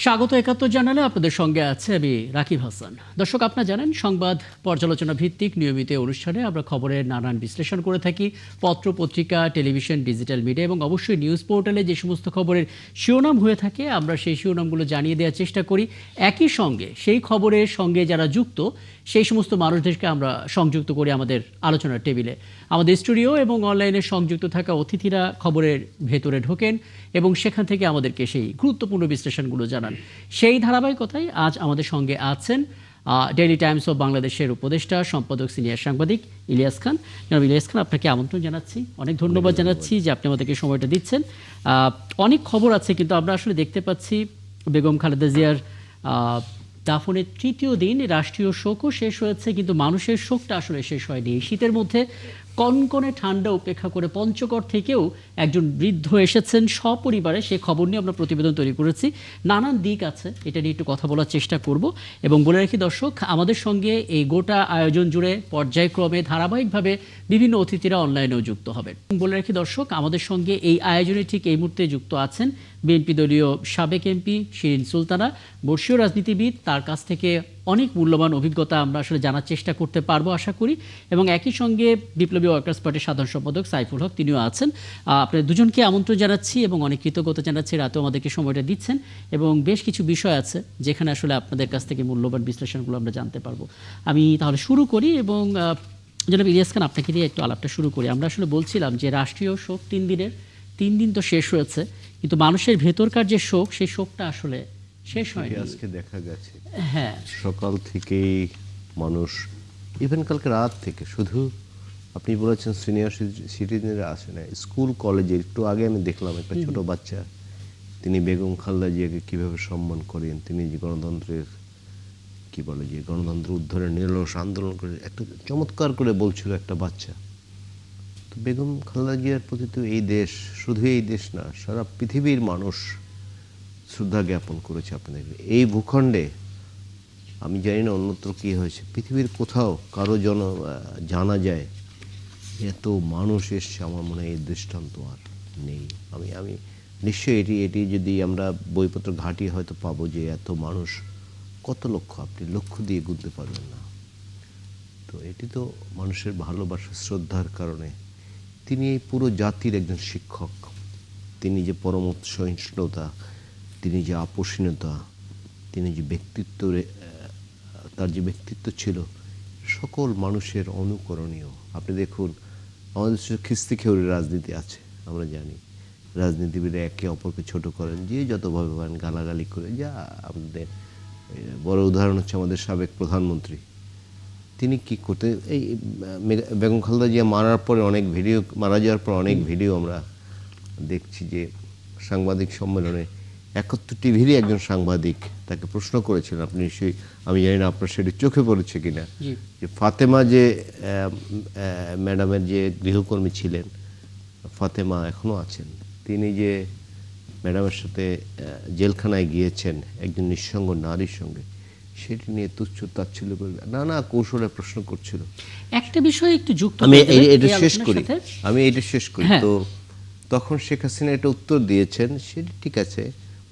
স্বাগত ৭১ জানালে আপনাদের সঙ্গে আছে আমি রাকিব হাসান। দর্শক, আপনারা জানেন সংবাদ পর্যালোচনা ভিত্তিক নিয়মিত অনুষ্ঠানে আমরা খবরের নানান বিশ্লেষণ করে থাকি। পত্র পত্রিকা, টেলিভিশন, ডিজিটাল মিডিয়া এবং অবশ্যই নিউজ পোর্টালে যে সমস্ত খবরের শিরোনাম হয়ে থাকে আমরা সেই শিরোনামগুলো জানিয়ে দেওয়ার চেষ্টা করি। একই সঙ্গে সেই খবরের সঙ্গে যারা যুক্ত সেই সমস্ত মানুষদেরকে আমরা সংযুক্ত করি আমাদের আলোচনার টেবিলে। আমাদের স্টুডিও এবং অনলাইনে সংযুক্ত থাকা অতিথিরা খবরের ভেতরে ঢোকেন এবং সেখান থেকে আমাদেরকে সেই গুরুত্বপূর্ণ বিশ্লেষণগুলো জানান। সেই ধারাবাহিকতায় আজ আমাদের সঙ্গে আছেন ডেইলি টাইমস অফ বাংলাদেশের উপদেষ্টা, সম্পাদক, সিনিয়র সাংবাদিক ইলিয়াস খান। জনাব ইলিয়াস খান, আপনাকে আমন্ত্রণ জানাচ্ছি, অনেক ধন্যবাদ জানাচ্ছি যে আপনি আমাদেরকে সময়টা দিচ্ছেন। অনেক খবর আছে, কিন্তু আমরা আসলে দেখতে পাচ্ছি বেগম খালেদা জিয়ার দাফনের তৃতীয় দিন, রাষ্ট্রীয় শোকও শেষ হয়েছে, কিন্তু মানুষের শোকটা আসলে শেষ হয়নি। এই শীতের মধ্যে কনকনে ঠান্ডা উপেক্ষা করে পঞ্চগড় থেকেও একজন বৃদ্ধ এসেছেন সপরিবারে। সে খবর নিয়ে আমরা প্রতিবেদন তৈরি করেছি। নানান দিক আছে, এটা নিয়ে একটু কথা বলার চেষ্টা করব। এবং বলে রাখি দর্শক, আমাদের সঙ্গে এই গোটা আয়োজন জুড়ে পর্যায়ক্রমে ধারাবাহিকভাবে বিভিন্ন অতিথিরা অনলাইনেও যুক্ত হবেন। বলে রাখি দর্শক, আমাদের সঙ্গে এই আয়োজনে ঠিক এই মুহূর্তে যুক্ত আছেন বিএনপি দলীয় সাবেক এমপি শিরিন সুলতানা, বর্ষীয় রাজনীতিবিদ। তার কাছ থেকে অনেক মূল্যবান অভিজ্ঞতা আমরা আসলে জানার চেষ্টা করতে পারবো আশা করি। এবং একই সঙ্গে বিপ্লবী ওয়ার্কার্স পার্টির সাধারণ সম্পাদক সাইফুল হক, তিনিও আছেন। আপনাদের দুজনকে আমন্ত্রণ জানাচ্ছি এবং অনেক কৃতজ্ঞতা জানাচ্ছি রাতেও আমাদেরকে সময়টা দিচ্ছেন। এবং বেশ কিছু বিষয় আছে যেখানে আসলে আপনাদের কাছ থেকে মূল্যবান বিশ্লেষণগুলো আমরা জানতে পারবো। আমি তাহলে শুরু করি এবং জনাব ইলিয়াস খান, আপনাকে দিয়ে একটু আলাপটা শুরু করি। আমরা আসলে বলছিলাম যে রাষ্ট্রীয় শোক 3 দিনের, 3 দিন তো শেষ হয়েছে, কিন্তু মানুষের ভেতরকার যে শোক, সেই শোকটা আসলে শেষ হয়নি। আজকে দেখা গেছে হ্যাঁ, সকাল থেকেই মানুষ, ইভেন কালকে রাত থেকে, শুধু আপনি বলেছেন সিনিয়র সিটিজেনরা আসে না, স্কুল কলেজে একটু আগে আমি দেখলাম একটা ছোট বাচ্চা, তিনি বেগম খালেদা জিয়াকে কীভাবে সম্মান করেন, তিনি যে গণতন্ত্রের কি বলে যে গণতন্ত্র উদ্ধারের নিরলস আন্দোলন করে একটা চমৎকার করে বলছিল একটা বাচ্চা। তো বেগম খালেদা জিয়ার প্রতি তো এই দেশ, শুধু এই দেশ না, সারা পৃথিবীর মানুষ শ্রদ্ধা জ্ঞাপন করেছে আপনাদের এই ভূখণ্ডে। আমি জানি না অন্যত্র কী হয়েছে, পৃথিবীর কোথাও কারো জানা যায় এত মানুষ এসছে, আমার মনে হয় এই দৃষ্টান্ত আর নেই। আমি নিশ্চয়ই এটি যদি আমরা বইপত্র ঘাঁটি হয়তো পাবো যে এত মানুষ, কত লক্ষ, আপনি লক্ষ দিয়ে গুনতে পারবেন না। তো এটি তো মানুষের ভালোবাসা, শ্রদ্ধার কারণে। তিনি এই পুরো জাতির একজন শিক্ষক। তিনি যে পরম সহিষ্ণুতা, তিনি যে আপোষহীনতা, তিনি যে ব্যক্তিত্ব, তার যে ব্যক্তিত্ব ছিল সকল মানুষের অনুকরণীয়। আপনি দেখুন আমাদের দেশে খিস্তি খেউরির রাজনীতি আছে, আমরা জানি রাজনীতিবিদরা একে অপরকে ছোট করেন, যে যতভাবে পারেন গালাগালি করে। যা আমাদের বড় উদাহরণ হচ্ছে আমাদের সাবেক প্রধানমন্ত্রী। তিনি কি করতে, এই বেগম খালেদা জিয়া মারা যাওয়ার পর অনেক ভিডিও আমরা দেখছি যে সাংবাদিক সম্মেলনে ৭১ টিভিরই একজন সাংবাদিক তাকে প্রশ্ন করেছিলেন, আপনি নিশ্চয়ই, আমি জানি না আপনার সেটি চোখে পড়েছে কিনা, যে ফাতেমা যে ম্যাডামের যে গৃহকর্মী ছিলেন, ফাতেমা এখনও আছেন, তিনি যে ম্যাডামের সাথে জেলখানায় গিয়েছেন একজন নিঃসঙ্গ নারীর সঙ্গে, সেটি নিয়ে তুচ্ছ তাচ্ছিল্য করে নানা কৌশলে প্রশ্ন করছিল। একটা বিষয় একটু যুক্ত আমি এটা শেষ করি। তো তখন শেখ হাসিনা এটা উত্তর দিয়েছেন, সেটি ঠিক আছে,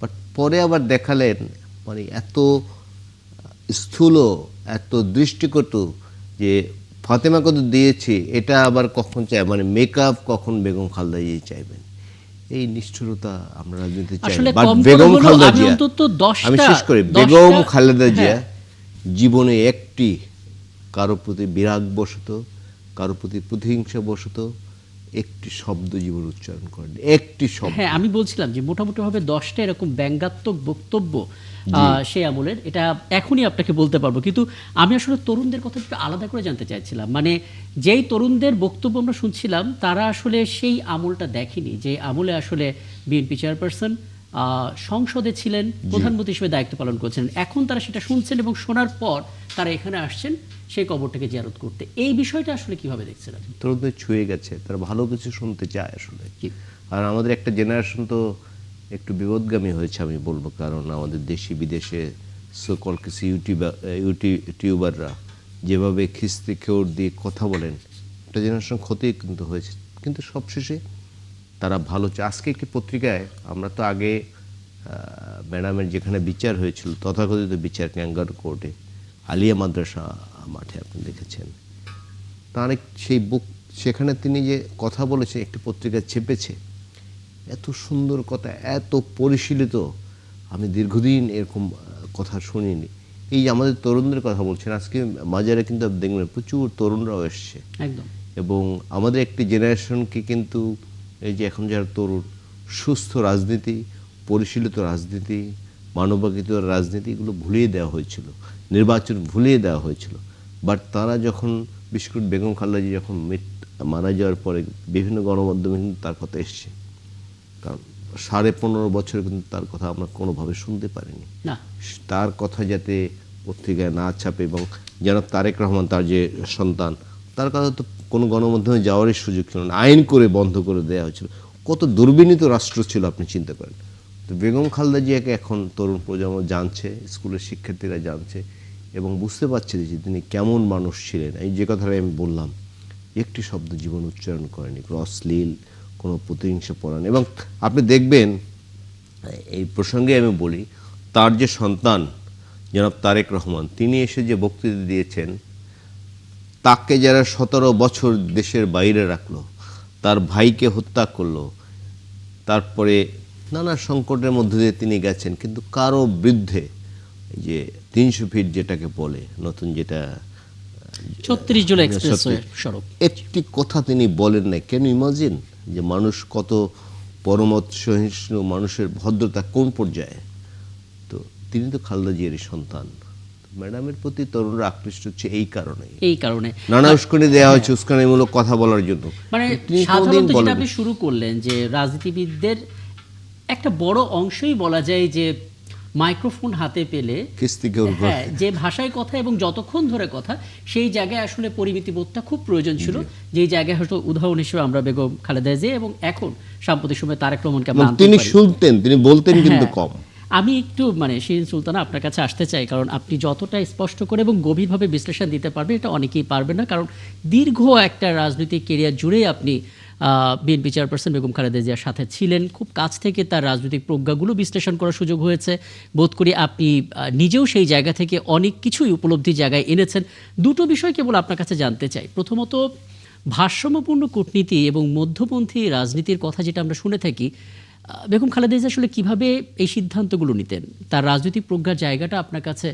বাট পরে আবার দেখালেন মানে এত স্থূল, এত দৃষ্টিকটু, যে ফাতেমা কত দিয়েছি এটা আবার কখন চাই, মানে মেকআপ কখন বেগম খালেদা জিয়া চাইবেন। এই নিষ্ঠুরতা আমরা রাজনীতি চাই না। বাট বেগম খালেদা জিয়া, আমি শেষ করি, বেগম খালেদা জিয়া জীবনে একটি কারো প্রতি বিরাগবশত, কারো প্রতি প্রতিহিংসাবশত একটি শব্দ জীবন উচ্চারণ করেন, একটি শব্দ। হ্যাঁ, আমি বলছিলাম যে মোটামুটিভাবে 10টা এরকম ব্যঙ্গাত্মক বক্তব্য সেই আমলের, এটা এখনই আপনাকে বলতে পারবো। কিন্তু আমি আসলে তরুণদের কথা একটু আলাদা করে জানতে চাইছিলাম। মানে যেই তরুণদের বক্তব্য আমরা শুনছিলাম তারা আসলে সেই আমলটা দেখেনি, যে আমলে আসলে বিএনপি চেয়ারপারসন সংসদে ছিলেন, প্রধানমন্ত্রী হিসেবে দায়িত্ব পালন করছিলেন। এখন তারা সেটা শুনছেন এবং শোনার পর তারা এখানে আসছেন সেই কবরটাকে জিয়ারত করতে। এই বিষয়টা আসলে কিভাবে দেখছেন? তরুণদের ছুঁয়ে গেছে, তারা ভালো কিছু শুনতে চায় আসলে। আর আমাদের একটা জেনারেশন তো একটু বিপদগামী হয়েছে আমি বলবো, কারণ আমাদের দেশি বিদেশে সকল কিছু ইউটিউবাররা যেভাবে খিস্তি খেউর দিয়ে কথা বলেন, একটা জেনারেশন ক্ষতি কিন্তু হয়েছে। কিন্তু সবশেষে তারা ভালো চায়। আজকে একটি পত্রিকায়, আমরা তো আগে ম্যাডামের যেখানে বিচার হয়েছিল তথাকথিত বিচার ক্যাঙ্গারু কোর্টে, আলিয়া মাদ্রাসা মাঠে আপনি দেখেছেন, তার সেই বুক, সেখানে তিনি যে কথা বলেছেন একটি পত্রিকা ছেপেছে, এত সুন্দর কথা, এত পরিশীলিত, আমি দীর্ঘদিন এরকম কথা শুনিনি। এই যে আমাদের তরুণদের কথা বলছেন, আজকে মাজারে কিন্তু আপনি দেখবেন প্রচুর তরুণরাও এসছে একদম। এবং আমাদের একটি জেনারেশনকে কিন্তু এই যে এখন যারা তরুণ, সুস্থ রাজনীতি, পরিশীলিত রাজনীতি, মানবাধিত রাজনীতি, এগুলো ভুলিয়ে দেওয়া হয়েছিল, নির্বাচন ভুলিয়ে দেওয়া হয়েছিল। বাট তারা যখন, বিশেষ করে বেগম খালেদা জিয়া যখন মারা যাওয়ার পরে বিভিন্ন গণমাধ্যমে কিন্তু তার কথা এসছে, কারণ 15.5 বছর কিন্তু তার কথা আমরা কোনোভাবে শুনতে পারিনি। না, তার কথা যাতে পত্রিকায় না ছাপে এবং যেন তারেক রহমান, তার যে সন্তান, তার কথা তো কোনো গণমাধ্যমে যাওয়ারই সুযোগ ছিল না, আইন করে বন্ধ করে দেওয়া হয়েছিল। কত দুর্বিনীত রাষ্ট্র ছিল আপনি চিন্তা করেন। তো বেগম খালেদা জিয়াকে এখন তরুণ প্রজন্ম জানছে, স্কুলের শিক্ষার্থীরা জানছে এবং বুঝতে পারছে যে তিনি কেমন মানুষ ছিলেন। এই যে কথাটা আমি বললাম, একটি শব্দ জীবন উচ্চারণ করেনি, কোনো অশ্লীল, কোনো প্রতিহিংসা পরায়ণ। এবং আপনি দেখবেন, এই প্রসঙ্গে আমি বলি, তার যে সন্তান জনাব তারেক রহমান, তিনি এসে যে বক্তৃতা দিয়েছেন, তাকে যারা 17 বছর দেশের বাইরে রাখলো, তার ভাইকে হত্যা করলো, তারপরে নানা সংকটের মধ্যে দিয়ে তিনি গেছেন, কিন্তু কারো বিরুদ্ধে এই যে 300 ফিট যেটাকে বলে নতুন, যেটা 36 জুলাই এক্সপ্রেসওয়ে সড়ক, একটি কথা তিনি বলেন নাই। কেন ইমাজিন যে মানুষ কত পরমত সহিষ্ণু, মানুষের ভদ্রতা কোন পর্যায়ে। তো তিনি তো খালেদা জিয়ারই সন্তান। ম্যাডামের প্রতি তরুণরা আকৃষ্ট হচ্ছে এই কারণে নানা উস্কানি দেওয়া হয়েছে, উস্কানিমূলক কথা বলার জন্য। মানে সাধারণত যেটা আপনি শুরু করলেন যে রাজনীতিবিদদের একটা বড় অংশই বলা যায় যে মাইক্রোফোন হাতে পেলে হ্যাঁ, যে ভাষায় কথা এবং যতক্ষণ ধরে কথা, সেই জায়গায় আসলে পরিমিতিবোধটা খুব প্রয়োজন ছিল। যে জায়গায় হয়তো উদাহরণ হিসেবে আমরা বেগম খালেদা জিয়া এবং এখন সাম্প্রতিক সময় তারেক রহমানকে আমরা তিনি শুনতেন, তিনি বলতেন কিন্তু কম। আমি একটু শিরিন সুলতানা আপনার কাছে আসতে চাই, কারণ আপনি যতটা স্পষ্ট করে এবং গভীরভাবে বিশ্লেষণ দিতে পারবেন এটা অনেকেই পারবে না, কারণ দীর্ঘ একটা রাজনৈতিক কেরিয়ার জুড়েই আপনি বিএনপি চেয়ারপারসন বেগম খালেদা জিয়ার সাথে ছিলেন, খুব কাছ থেকে তার রাজনৈতিক প্রজ্ঞাগুলো বিশ্লেষণ করার সুযোগ হয়েছে। বোধ করি আপনি নিজেও সেই জায়গা থেকে অনেক কিছুই উপলব্ধি জায়গায় এনেছেন। দুটো বিষয় কেবল আপনার কাছে জানতে চাই। প্রথমত, ভারসাম্যপূর্ণ কূটনীতি এবং মধ্যপন্থী রাজনীতির কথা যেটা আমরা শুনে থাকি, বেগম খালেদা জিয়া আসলে কিভাবে এই সিদ্ধান্তগুলো নিতেন? তার রাজনৈতিক প্রজ্ঞার জায়গাটা আপনার কাছে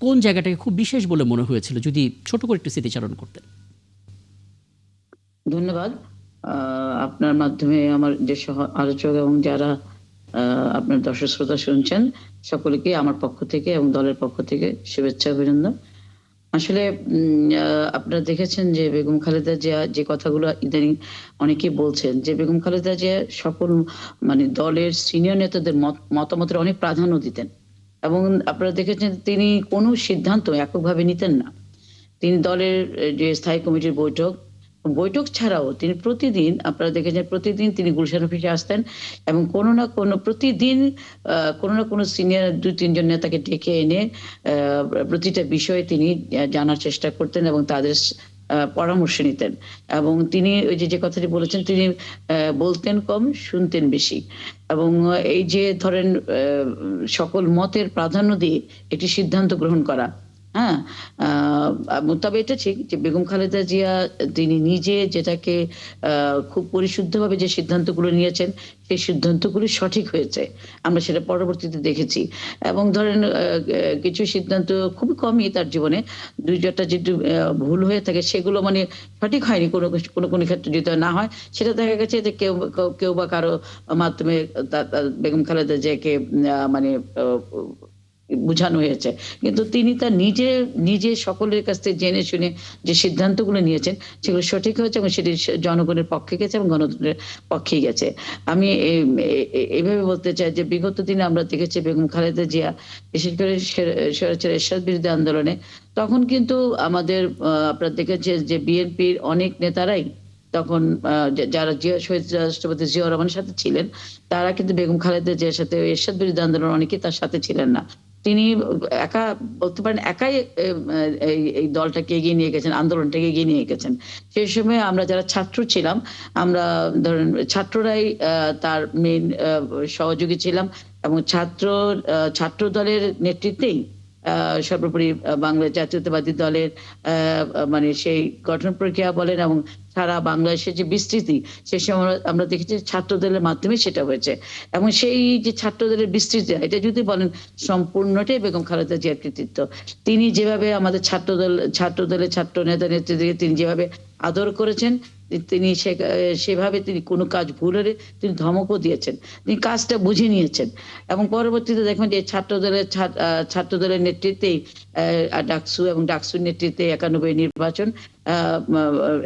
কোন জায়গাটাকে খুব বিশেষ বলে মনে হয়েছিল, যদি ছোট করে একটু স্মৃতিচারণ করতেন। ধন্যবাদ। আপনার মাধ্যমে আমার যে সহ আলোচক এবং যারা আপনার দর্শক শ্রোতা শুনছেন, সকলকে আমার পক্ষ থেকে এবং দলের পক্ষ থেকে শুভেচ্ছা অভিনন্দন। আসলে আপনারা দেখেছেন যে বেগম খালেদা জিয়া যে কথাগুলো ইদানিং অনেকেই বলছেন যে বেগম খালেদা জিয়া সকল দলের সিনিয়র নেতাদের মতামতের অনেক প্রাধান্য দিতেন এবং আপনারা দেখেছেন তিনি কোনো সিদ্ধান্ত এককভাবে নিতেন না। তিনি দলের যে স্থায়ী কমিটির বৈঠক ছাড়াও তিনি প্রতিদিন, আপনারা দেখেছেন প্রতিদিন তিনি গুলশান অফিসে আসতেন এবং প্রতিদিন কোনো না কোনো সিনিয়র 2-3 জন নেতাকে ডেকে এনে প্রতিটা বিষয়ে তিনি জানার চেষ্টা করতেন এবং তাদের পরামর্শ নিতেন। এবং তিনি ওই যে কথাটি বলেছেন, তিনি বলতেন কম, শুনতেন বেশি। এবং এই যে ধরেন সকল মতের প্রাধান্য দিয়ে একটি সিদ্ধান্ত গ্রহণ করা, হ্যাঁ, তবে এটা ঠিক যে বেগম খালেদা জিয়া তিনি নিজে যেটাকে খুব পরিশুদ্ধভাবে যে সিদ্ধান্তগুলো নিয়েছেন, সেই সিদ্ধান্তগুলি সঠিক হয়েছে। আমরা সেটা পরবর্তীতে দেখেছি। এবং ধরেন কিছু সিদ্ধান্ত খুবই কমই তার জীবনে, 2-4টা যেটু ভুল হয়ে থাকে সেগুলো সঠিক হয়নি কোনো ক্ষেত্রে যদি না হয়, সেটা দেখা গেছে যে কেউ বা কারো মাধ্যমে বেগম খালেদা জিয়াকে বুঝানো হয়েছে। কিন্তু তিনি তার নিজে সকলের কাছ থেকে জেনে শুনে যে সিদ্ধান্তগুলো নিয়েছেন সেগুলো সঠিক হয়েছে এবং সেটি জনগণের পক্ষে গেছে এবং গণতন্ত্রের পক্ষেই গেছে। আমি এইভাবে বলতে চাই যে বিগত দিনে আমরা দেখেছি বেগম খালেদা জিয়া বিশেষ করে স্বৈরাচার এরশাদ বিরোধী আন্দোলনে, তখন কিন্তু আমাদের আপনারা দেখেছেন যে বিএনপির অনেক নেতারাই তখন যারা শহীদ রাষ্ট্রপতি জিয়াউর রহমানের সাথে ছিলেন, তারা কিন্তু বেগম খালেদা জিয়ার সাথে, এরশাদ বিরোধী আন্দোলন অনেকেই তার সাথে ছিলেন না। তিনি একা বলতে পারেন একাই এই দলটাকে এগিয়ে নিয়ে গেছেন, আন্দোলনটাকে এগিয়ে নিয়ে গেছেন। সেই সময় আমরা যারা ছাত্র ছিলাম, আমরা ধরেন ছাত্ররাই তার মেইন সহযোগী ছিলাম এবং ছাত্র দলের নেতৃত্বেই সর্বোপরি বাংলা জাতীয়তাবাদী দলের মানে সেই গঠন প্রক্রিয়া বলেন এবং সারা বাংলাদেশের যে বিস্তৃতি, সে সময় আমরা দেখেছি ছাত্রদলের মাধ্যমে সেটা হয়েছে। এবং সেই যে ছাত্রদলের বিস্তৃতি, এটা যদি বলেন সম্পূর্ণটাই বেগম খালেদা জিয়ার কৃতিত্ব। তিনি যেভাবে আমাদের ছাত্রদলের ছাত্র নেতা নেত্রীদেরকে তিনি যেভাবে আদর করেছেন, তিনি সেভাবে তিনি কোনো কাজ ভুল হলে তিনি ধমকও দিয়েছেন। তিনি কাজটা বুঝে নিয়েছেন এবং পরবর্তীতে দেখুন যে ছাত্রদলের নেতৃত্বেই ডাকসু এবং ডাকসুর নেতৃত্বে 91 নির্বাচন,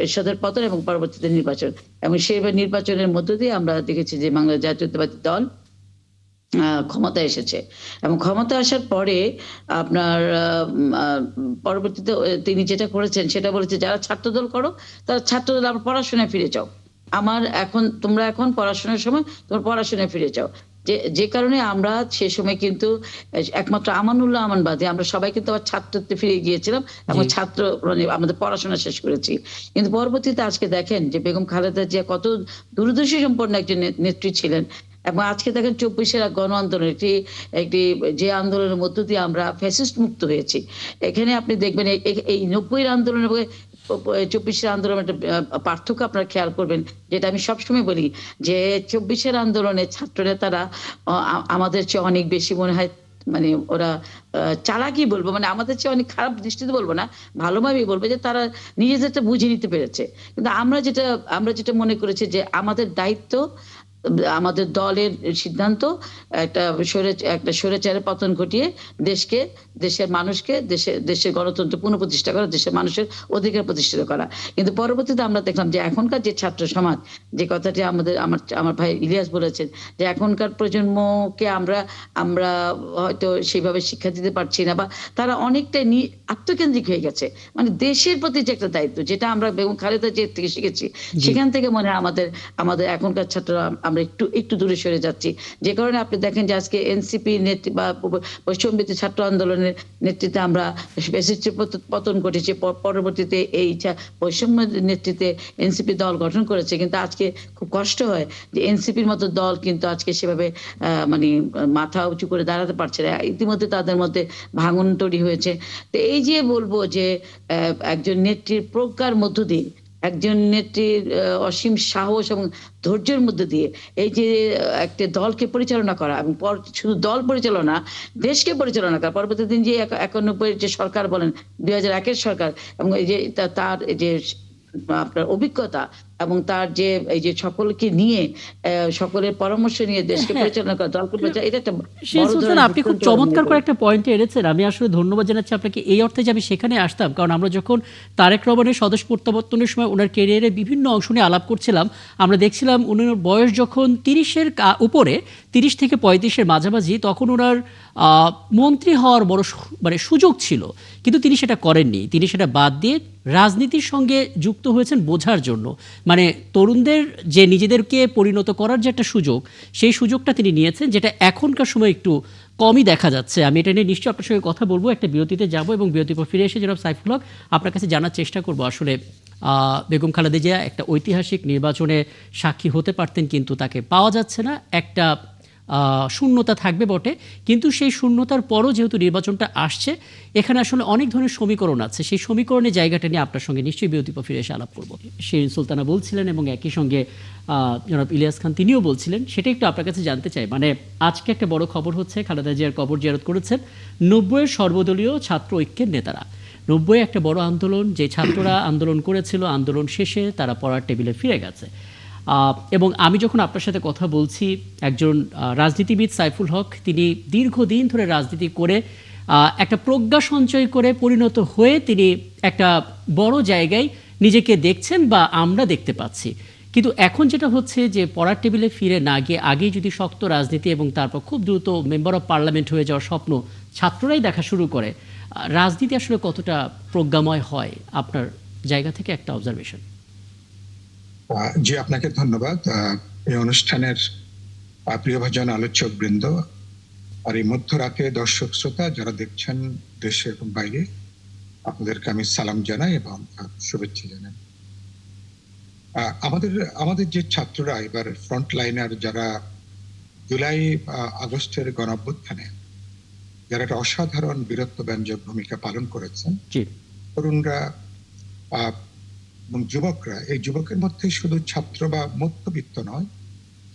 এরশাদের পতন এবং পরবর্তীতে নির্বাচন, এবং সেই নির্বাচনের মধ্য দিয়ে আমরা দেখেছি যে বাংলা জাতীয়তাবাদী দল ক্ষমতায় এসেছে। এবং ক্ষমতা আসার পরে আপনার পরবর্তীতে তিনি যেটা করেছেন সেটা বলেছে, যারা ছাত্রদল করো তারা ছাত্রদল আবার পড়াশোনায় ফিরে যাও। তোমরা এখন পড়াশোনার সময় তোমার পড়াশোনায় ফিরে যাও। যে কারণে আমরা সে সময় কিন্তু একমাত্র আমানুল্লাহ আমান বাদে আমরা সবাই কিন্তু আবার ছাত্রত্বে ফিরে গিয়েছিলাম এবং মানে আমাদের পড়াশোনা শেষ করেছি। কিন্তু পরবর্তীতে আজকে দেখেন যে বেগম খালেদা জিয়া কত দূরদর্শী সম্পন্ন একজন নেত্রী ছিলেন। এবং আজকে দেখেন 24-এর গণ আন্দোলন, একটি যে আন্দোলনের মধ্য দিয়ে আমরা ফ্যাসিস্ট মুক্ত হয়েছি। এখানে আপনি দেখবেন এই 90-এর আন্দোলনের 24-এর আন্দোলনের একটা পার্থক্য আপনারা খেয়াল করবেন, যেটা আমি সবসময় বলি যে 24-এর আন্দোলনে ছাত্র নেতারা আমাদের চেয়ে অনেক বেশি মনে হয়, মানে ওরা চালাকি বলবো, মানে আমাদের চেয়ে অনেক খারাপ দৃষ্টিতে বলবো না, ভালোভাবেই বলবো যে তারা নিজেদেরটা বুঝে নিতে পেরেছে। কিন্তু আমরা যেটা মনে করেছি যে আমাদের দায়িত্ব, আমাদের দলের সিদ্ধান্ত একটা স্বৈরাচারের পতন ঘটিয়ে দেশের মানুষকে দেশের গণতন্ত্র পুনঃপ্রতিষ্ঠা করা, দেশের মানুষের অধিকার প্রতিষ্ঠিত করা। কিন্তু পরবর্তীতে আমরা দেখলাম যে এখনকার যে ছাত্র সমাজ, যে কথাটি আমার ভাই ইলিয়াস বলেছেন, যে এখনকার প্রজন্মকে আমরা হয়তো সেইভাবে শিক্ষা দিতে পারছি না, বা তারা অনেকটাই আত্মকেন্দ্রিক হয়ে গেছে। মানে দেশের প্রতি যে একটা দায়িত্ব, যেটা আমরা বেগম খালেদা জিয়া থেকে শিখেছি, সেখান থেকে মনে হয় আমাদের এখনকার ছাত্ররা আমরা একটু দূরে সরে যাচ্ছি। যে কারণে আপনি দেখেন যে আজকে এনসিপি নেতৃত্ব বা বৈষম্যবিরোধী ছাত্র আন্দোলনের নেতৃত্বে আমরা ফ্যাসিস্টের পতন ঘটেছে, পরবর্তীতে এই বৈষম্য নেতৃত্বে এনসিপি দল গঠন করেছে। কিন্তু আজকে খুব কষ্ট হয় যে এনসিপির মতো দল কিন্তু আজকে সেভাবে মানে মাথা উঁচু করে দাঁড়াতে পারছে না। ইতিমধ্যে তাদের মধ্যে ভাঙন তৈরি হয়েছে। তো এই যে বলবো যে একজন নেত্রীর প্রজ্ঞার মধ্য দিয়ে, একজন নেত্রীর অসীম সাহস এবং ধৈর্যের মধ্যে দিয়ে এই যে একটা দলকে পরিচালনা করা, এবং শুধু দল পরিচালনা, দেশকে পরিচালনা করা। পরবর্তী দিন যে 91 যে সরকার বলেন, 2001-এর সরকার, এবং এই যে তার যে আপনার অভিজ্ঞতা এবং তার যে এই যে সকলকে নিয়ে সকলের পরামর্শ নিয়ে দেশকে পরিচালনা করা, দলকে পরিচালনা, এটা একটা বড় ধরনের। আপনি খুব চমৎকার করে একটা পয়েন্টে এনেছেন। আমি আসলে ধন্যবাদ জানাচ্ছি আপনাকে এই অর্থে যে আমি সেখানে আসতাম, কারণ আমরা যখন তারেক রহমানের স্বদেশ প্রত্যাবর্তনের সময় ওনার ক্যারিয়ারের বিভিন্ন অংশ নিয়ে আলাপ করছিলাম, আমরা দেখছিলাম ওনার বয়স যখন 30-এর উপরে, 30 থেকে 35-এর মাঝামাঝি, তখন ওনার মন্ত্রী হওয়ার বড় মানে সুযোগ ছিল, কিন্তু তিনি সেটা করেননি। তিনি সেটা বাদ দিয়ে রাজনীতির সঙ্গে যুক্ত হয়েছেন বোঝার জন্য, মানে তরুণদের যে নিজেদেরকে পরিণত করার যে একটা সুযোগ, সেই সুযোগটা তিনি নিয়েছেন, যেটা এখনকার সময় একটু কমই দেখা যাচ্ছে। আমি এটা নিয়ে নিশ্চয়ই আপনার সঙ্গে কথা বলবো, একটা বিরতিতে যাব এবং বিরতির পর ফিরে এসে জনাব সাইফুল হক আপনার কাছে জানার চেষ্টা করব আসলে বেগম খালেদা জিয়া একটা ঐতিহাসিক নির্বাচনে সাক্ষী হতে পারতেন, কিন্তু তাকে পাওয়া যাচ্ছে না। একটা শূন্যতা থাকবে বটে, কিন্তু সেই শূন্যতার পরও যেহেতু নির্বাচনটা আসছে, এখানে আসলে অনেক ধরনের সমীকরণ আছে। সেই সমীকরণের জায়গাটা নিয়ে আপনার সঙ্গে নিশ্চয়ই বিরতির পর ফিরে এসে আলাপ করবো। শিরিন সুলতানা বলছিলেন এবং একই সঙ্গে জনাব ইলিয়াস খান তিনিও বলছিলেন, সেটা একটু আপনার কাছে জানতে চাই। মানে আজকে একটা বড় খবর হচ্ছে, খালেদা জিয়ার কবর জিয়ারত করেছেন 90-এর সর্বদলীয় ছাত্র ঐক্যের নেতারা। 90-এ একটা বড় আন্দোলন, যে ছাত্ররা আন্দোলন করেছিল, আন্দোলন শেষে তারা পড়ার টেবিলে ফিরে গেছে। এবং আমি যখন আপনার সাথে কথা বলছি, একজন রাজনীতিবিদ সাইফুল হক, তিনি দীর্ঘদিন ধরে রাজনীতি করে একটা প্রজ্ঞা সঞ্চয় করে পরিণত হয়ে তিনি একটা বড় জায়গায় নিজেকে দেখছেন বা আমরা দেখতে পাচ্ছি। কিন্তু এখন যেটা হচ্ছে যে পড়ার টেবিলে ফিরে না গিয়ে আগেই যদি শক্ত রাজনীতি এবং তারপর খুব দ্রুত মেম্বার অফ পার্লামেন্ট হয়ে যাওয়ার স্বপ্ন ছাত্ররাই দেখা শুরু করে, রাজনীতি আসলে কতটা প্রজ্ঞাময় হয় আপনার জায়গা থেকে একটা অবজারভেশন। জি, আপনাকে ধন্যবাদ। এই অনুষ্ঠানের প্রিয়ভাজন আলোচক বৃন্দ, আর এই মধ্যরাতে দর্শক শ্রোতা যারা দেখছেন দেশে এবং বাইরে, আপনাদেরকে আমি সালাম জানাই এবং শুভেচ্ছা জানাই। আমাদের আমাদের যে ছাত্ররা এবার ফ্রন্ট লাইনার, যারা জুলাই আগস্টের গণঅভ্যুত্থানে যারা একটা অসাধারণ বীরত্বব্যঞ্জক ভূমিকা পালন করেছেন, জি তরুণরা এবং যুবকরা, এই যুবকের মধ্যে শুধু ছাত্র বা মধ্যবিত্ত নয়,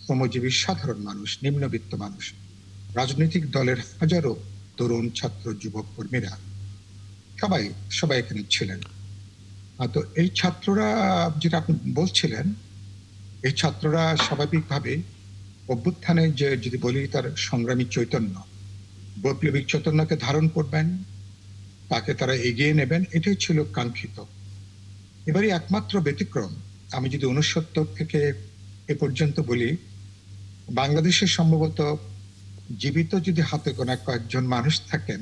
শ্রমজীবী সাধারণ মানুষ, নিম্নবিত্ত মানুষ, রাজনৈতিক দলের হাজারো তরুণ ছাত্র যুবক কর্মীরা সবাই সবাই এখানে ছিলেন। তো এই ছাত্ররা, যেটা আপনি বলছিলেন, এই ছাত্ররা স্বাভাবিকভাবে অভ্যুত্থানে যে, যদি বলি, তার সংগ্রামী চৈতন্য, বৈপ্লবিক চৈতন্যকে ধারণ করবেন, তাকে তারা এগিয়ে নেবেন, এটাই ছিল কাঙ্ক্ষিত। এবারই একমাত্র ব্যতিক্রম, আমি যদি ৬৯ থেকে এ পর্যন্ত বলি, বাংলাদেশে সম্ভবত জীবিত যদি হাতে গোনা কয়েকজন মানুষ থাকেন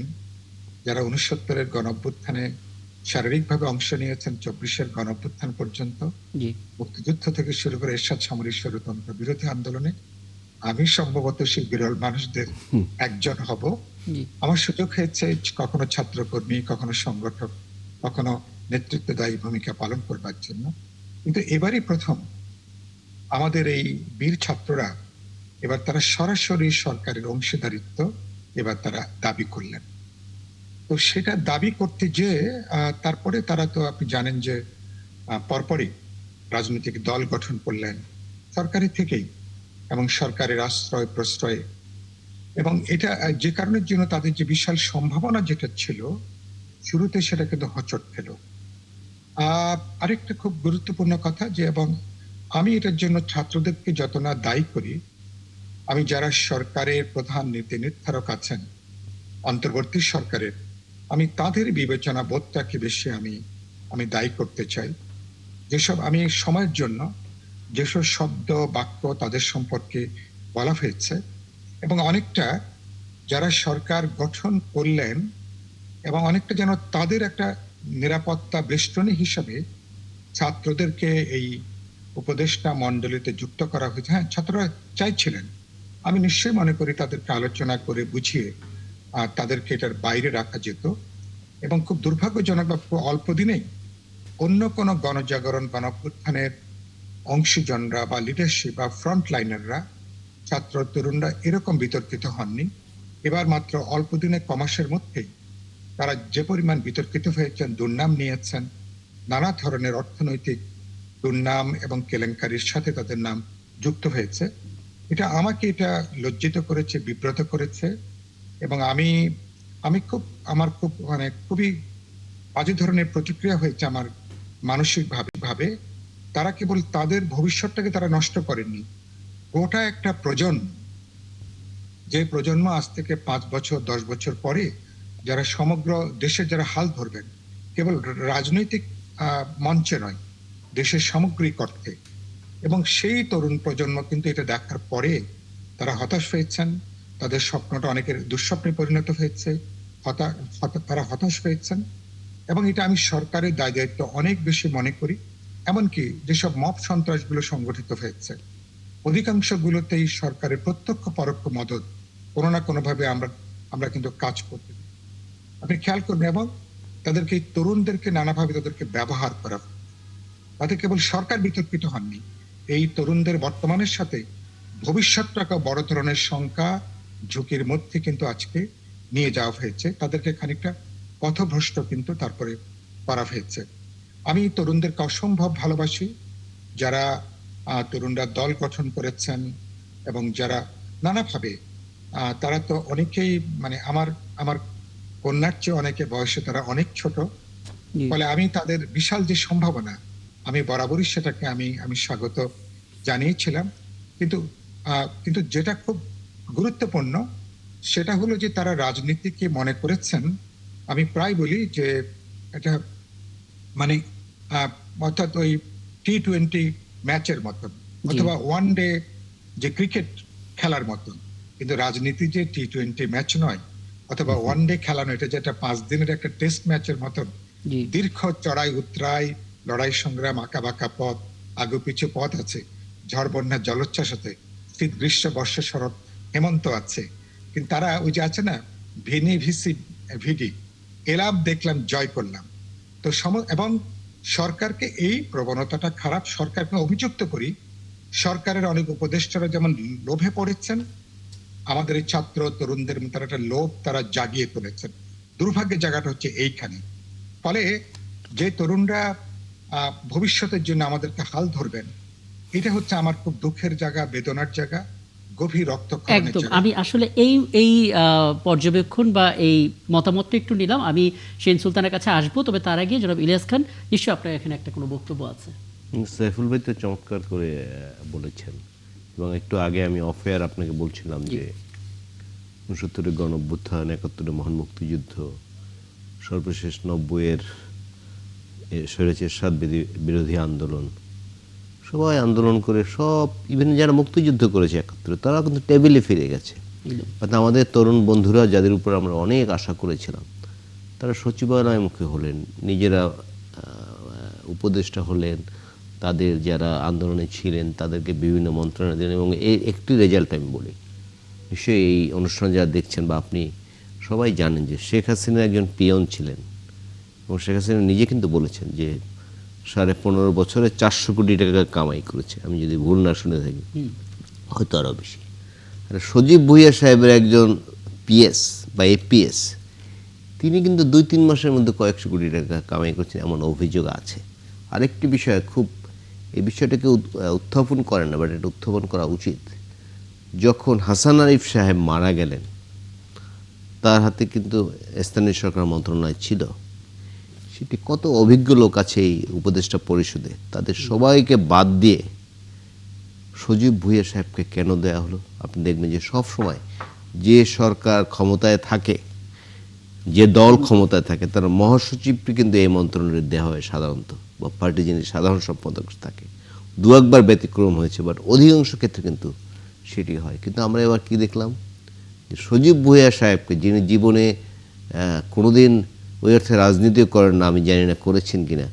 যারা ৬৯-এর গণঅভ্যুত্থানে শারীরিকভাবে অংশ নিয়েছেন, ২৪-এর গণঅভ্যুত্থান পর্যন্ত, জি মুক্তিযুদ্ধ থেকে শুরু করে এরশাদ সামরিক স্বৈরতন্ত্র বিরোধী আন্দোলনে, আমি সম্ভবত সেই বিরল মানুষদের একজন হব। জি আমার সুযোগ হয়েছে কখনো ছাত্রকর্মী, কখনো সংগঠক, কখনো নেতৃত্বদায়ী ভূমিকা পালন করবার জন্য। কিন্তু এবারই প্রথম আমাদের এই বীর ছাত্ররা এবার তারা সরাসরি সরকারের অংশীদারিত্ব এবার তারা দাবি করলেন। তো সেটা দাবি করতে যে তারপরে তারা, তো আপনি জানেন যে পরপরই রাজনৈতিক দল গঠন করলেন সরকারি থেকেই, এবং সরকারের আশ্রয় প্রশ্রয়ে, এবং এটা যে কারণের জন্য তাদের যে বিশাল সম্ভাবনা যেটা ছিল শুরুতে, সেটা কিন্তু হোঁচট খেল। আরেকটা খুব গুরুত্বপূর্ণ কথা, যে এবং আমি এটার জন্য ছাত্রদেরকে যত না দায়ী করি, আমি যারা সরকারের প্রধান নীতি নির্ধারক আছেন অন্তর্বর্তী সরকারের, আমি তাদের বিবেচনা বোধটাকে বেশি আমি দায়ী করতে চাই। যেসব আমি সময়ের জন্য যেসব শব্দ বাক্য তাদের সম্পর্কে বলা হয়েছে, এবং অনেকটা যারা সরকার গঠন করলেন, এবং অনেকটা যেন তাদের একটা নিরাপত্তা বেষ্টনী হিসাবে ছাত্রদেরকে এই উপদেষ্টা মণ্ডলীতে যুক্ত করা হয়েছে। হ্যাঁ, ছাত্ররা চাইছিলেন, আমি নিশ্চয়ই মনে করি তাদেরকে আলোচনা করে বুঝিয়ে তাদেরকে এটার বাইরে রাখা যেত, এবং খুব দুর্ভাগ্যজনক বা অল্প দিনেই অন্য কোনো গণজাগরণ গণঅভ্যুত্থানের অংশীজনরা বা লিডারশিপ বা ফ্রন্ট লাইনাররা, ছাত্র তরুণরা এরকম বিতর্কিত হননি। এবার মাত্র অল্প দিনে, কমাসের মধ্যেই তারা যে পরিমাণ বিতর্কিত হয়েছেন, দুর্নাম নিয়েছেন, নানা ধরনের অর্থনৈতিক দুর্নাম এবং কেলেঙ্কারির সাথে তাদের নাম যুক্ত হয়েছে, এটা আমাকে এটা লজ্জিত করেছে, বিব্রত করেছে, এবং আমার খুব খুবই বাজে ধরনের প্রতিক্রিয়া হয়েছে আমার মানসিক ভাবে। তারা কেবল তাদের ভবিষ্যৎটাকে তারা নষ্ট করেননি, গোটা একটা প্রজন্ম, যে প্রজন্ম আজ থেকে 5 বছর 10 বছর পরে যারা সমগ্র দেশের যারা হাল ধরবেন, কেবল রাজনৈতিক মঞ্চে নয়, দেশের সামগ্রিক অর্থে। এবং সেই তরুণ প্রজন্ম কিন্তু এটা দেখার পরে তারা হতাশ হয়েছেন, তাদের স্বপ্নটা অনেকের দুঃস্বপ্নে পরিণত হয়েছে, তারা হতাশ হয়েছেন। এবং এটা আমি সরকারের দায় দায়িত্ব অনেক বেশি মনে করি। এমনকি যেসব মব সন্ত্রাসগুলো সংগঠিত হয়েছে, অধিকাংশগুলোতেই সরকারের প্রত্যক্ষ পরোক্ষ মদত কোনো না কোনোভাবে আমরা কিন্তু কাজ করতে, আপনি খেয়াল করবেন। এবং তাদেরকে, তরুণদেরকে নানাভাবে তাদেরকে ব্যবহার করা, তাতে কেবল সরকার বিতর্কিত হননি, এই তরুণদের বর্তমানের সাথে ভবিষ্যৎটাকে বড় ধরনের শঙ্কা ঝুঁকির মধ্যে কিন্তু আজকে নিয়ে যাওয়া হয়েছে, তাদেরকে খানিকটা পথভ্রষ্ট কিন্তু তারপরে করা হয়েছে। আমি তরুণদেরকে অসম্ভব ভালোবাসি, যারা তরুণরা দল গঠন করেছেন, এবং যারা নানাভাবে, তারা তো অনেকেই আমার কন্যার চেয়ে অনেকে বয়সে তারা অনেক ছোট, ফলে আমি তাদের বিশাল যে সম্ভাবনা, আমি বরাবরই সেটাকে আমি স্বাগত জানিয়েছিলাম। কিন্তু যেটা খুব গুরুত্বপূর্ণ সেটা হলো যে তারা রাজনীতিকে মনে করেছেন, আমি প্রায় বলি যে এটা অর্থাৎ ওই T20 ম্যাচের মতন, অথবা ওয়ান ডে যে ক্রিকেট খেলার মতন। কিন্তু রাজনীতি যে T20 ম্যাচ নয়, অথবা ওয়ান ডে খেলা নয়, এটা যেটা 5 দিনের একটা টেস্ট ম্যাচের মতন দীর্ঘ চড়াই উতরাই, লড়াই সংগ্রাম, আঁকা বাঁকা পথ, আগু পিছু পথ আছে, ঝড় বন্যা জলোচ্ছ্বাস আছে, শীত গ্রীষ্ম বর্ষা শরৎ হেমন্ত আছে, কিন্তু তারা ওই যে আছে না, ভিনি ভিসি ভিডি, এলাম দেখলাম জয় করলাম। তো এবং সরকারকে এই প্রবণতাটা খারাপ, সরকারকে অভিযুক্ত করি, সরকারের অনেক উপদেষ্টারা যেমন লোভে পড়েছেন, আমাদের এই ছাত্র তরুণদের মধ্যে একটা লোভ তারা জাগিয়ে তুলেছেন। দুর্ভাগ্যের জায়গাটা হচ্ছে এইখানে। ফলে যে তরুণরা ভবিষ্যতের জন্য আমাদেরকে হাল ধরবেন, এটা হচ্ছে আমার খুব দুঃখের জায়গা, বেদনার জায়গা, গভীর রক্তক্ষরণের একদম। জায়গা। আমি আসলে এই পর্যবেক্ষণ বা এই মতামতটা একটু নিলাম। আমি শেন সুলতানের কাছে আসবো, তবে তার আগে জনাব ইলিয়াস খান, নিশ্চয়ই আপনার এখানে একটা কোনো বক্তব্য আছে। সাইফুল ভাই তো চমৎকার করে বলেছেন, এবং একটু আগে আমি অফেয়ার আপনাকে বলছিলাম যে 69-এর গণঅভ্যুত্থান, 71-এর মহান মুক্তিযুদ্ধ, সর্বশেষ 90-এর স্বৈরাচার বিরোধী আন্দোলন, সবাই আন্দোলন করে, সব ইভেন যারা মুক্তিযুদ্ধ করেছে 71-এ, তারা কিন্তু টেবিলে ফিরে গেছে। অর্থাৎ আমাদের তরুণ বন্ধুরা যাদের উপর আমরা অনেক আশা করেছিলাম, তারা সচিবালয়মুখী হলেন, নিজেরা উপদেষ্টা হলেন, তাদের যারা আন্দোলনে ছিলেন তাদেরকে বিভিন্ন মন্ত্রণা দিলেন। এবং এই একটি রেজাল্ট আমি বলি, নিশ্চয়ই এই অনুষ্ঠান যারা দেখছেন বা আপনি সবাই জানেন যে শেখ হাসিনা একজন পিয়ন ছিলেন, এবং শেখ হাসিনা নিজে কিন্তু বলেছেন যে 15.5 বছরে 400 কোটি টাকা কামাই করেছে, আমি যদি ভুল না শুনে থাকি, হয়তো আরও বেশি। আর সজীব ভুঁইয়া সাহেবের একজন পিএস বা এপিএস, তিনি কিন্তু 2-3 মাসের মধ্যে কয়েকশো কোটি টাকা কামাই করছেন, এমন অভিযোগ আছে। আরেকটি বিষয়, খুব এই বিষয়টাকে উত্থাপন করে না, বাট এটা উত্থাপন করা উচিত। যখন হাসান আরিফ সাহেব মারা গেলেন, তার হাতে কিন্তু স্থানীয় সরকার মন্ত্রণালয় ছিল, সেটি কত অভিজ্ঞ লোক আছে এই উপদেষ্টা পরিষদে, তাদের সবাইকে বাদ দিয়ে সজীব ভুঁইয়া সাহেবকে কেন দেয়া হলো? আপনি দেখবেন যে সব সময় যে সরকার ক্ষমতায় থাকে, যে দল ক্ষমতায় থাকে, তার মহাসচিবকে কিন্তু এই মন্ত্রণালয়ে দেওয়া হয় সাধারণত, বা পার্টি যিনি সাধারণ সম্পাদক থাকে। 2-1 বার ব্যতিক্রম হয়েছে, বাট অধিকাংশ ক্ষেত্রে কিন্তু সেটি হয়। কিন্তু আমরা এবার কি দেখলাম, যে সজীব ভুঁইয়া সাহেবকে, যিনি জীবনে কোনোদিন ওই অর্থে রাজনীতিও করেন না, আমি জানি না করেছেন কিনা,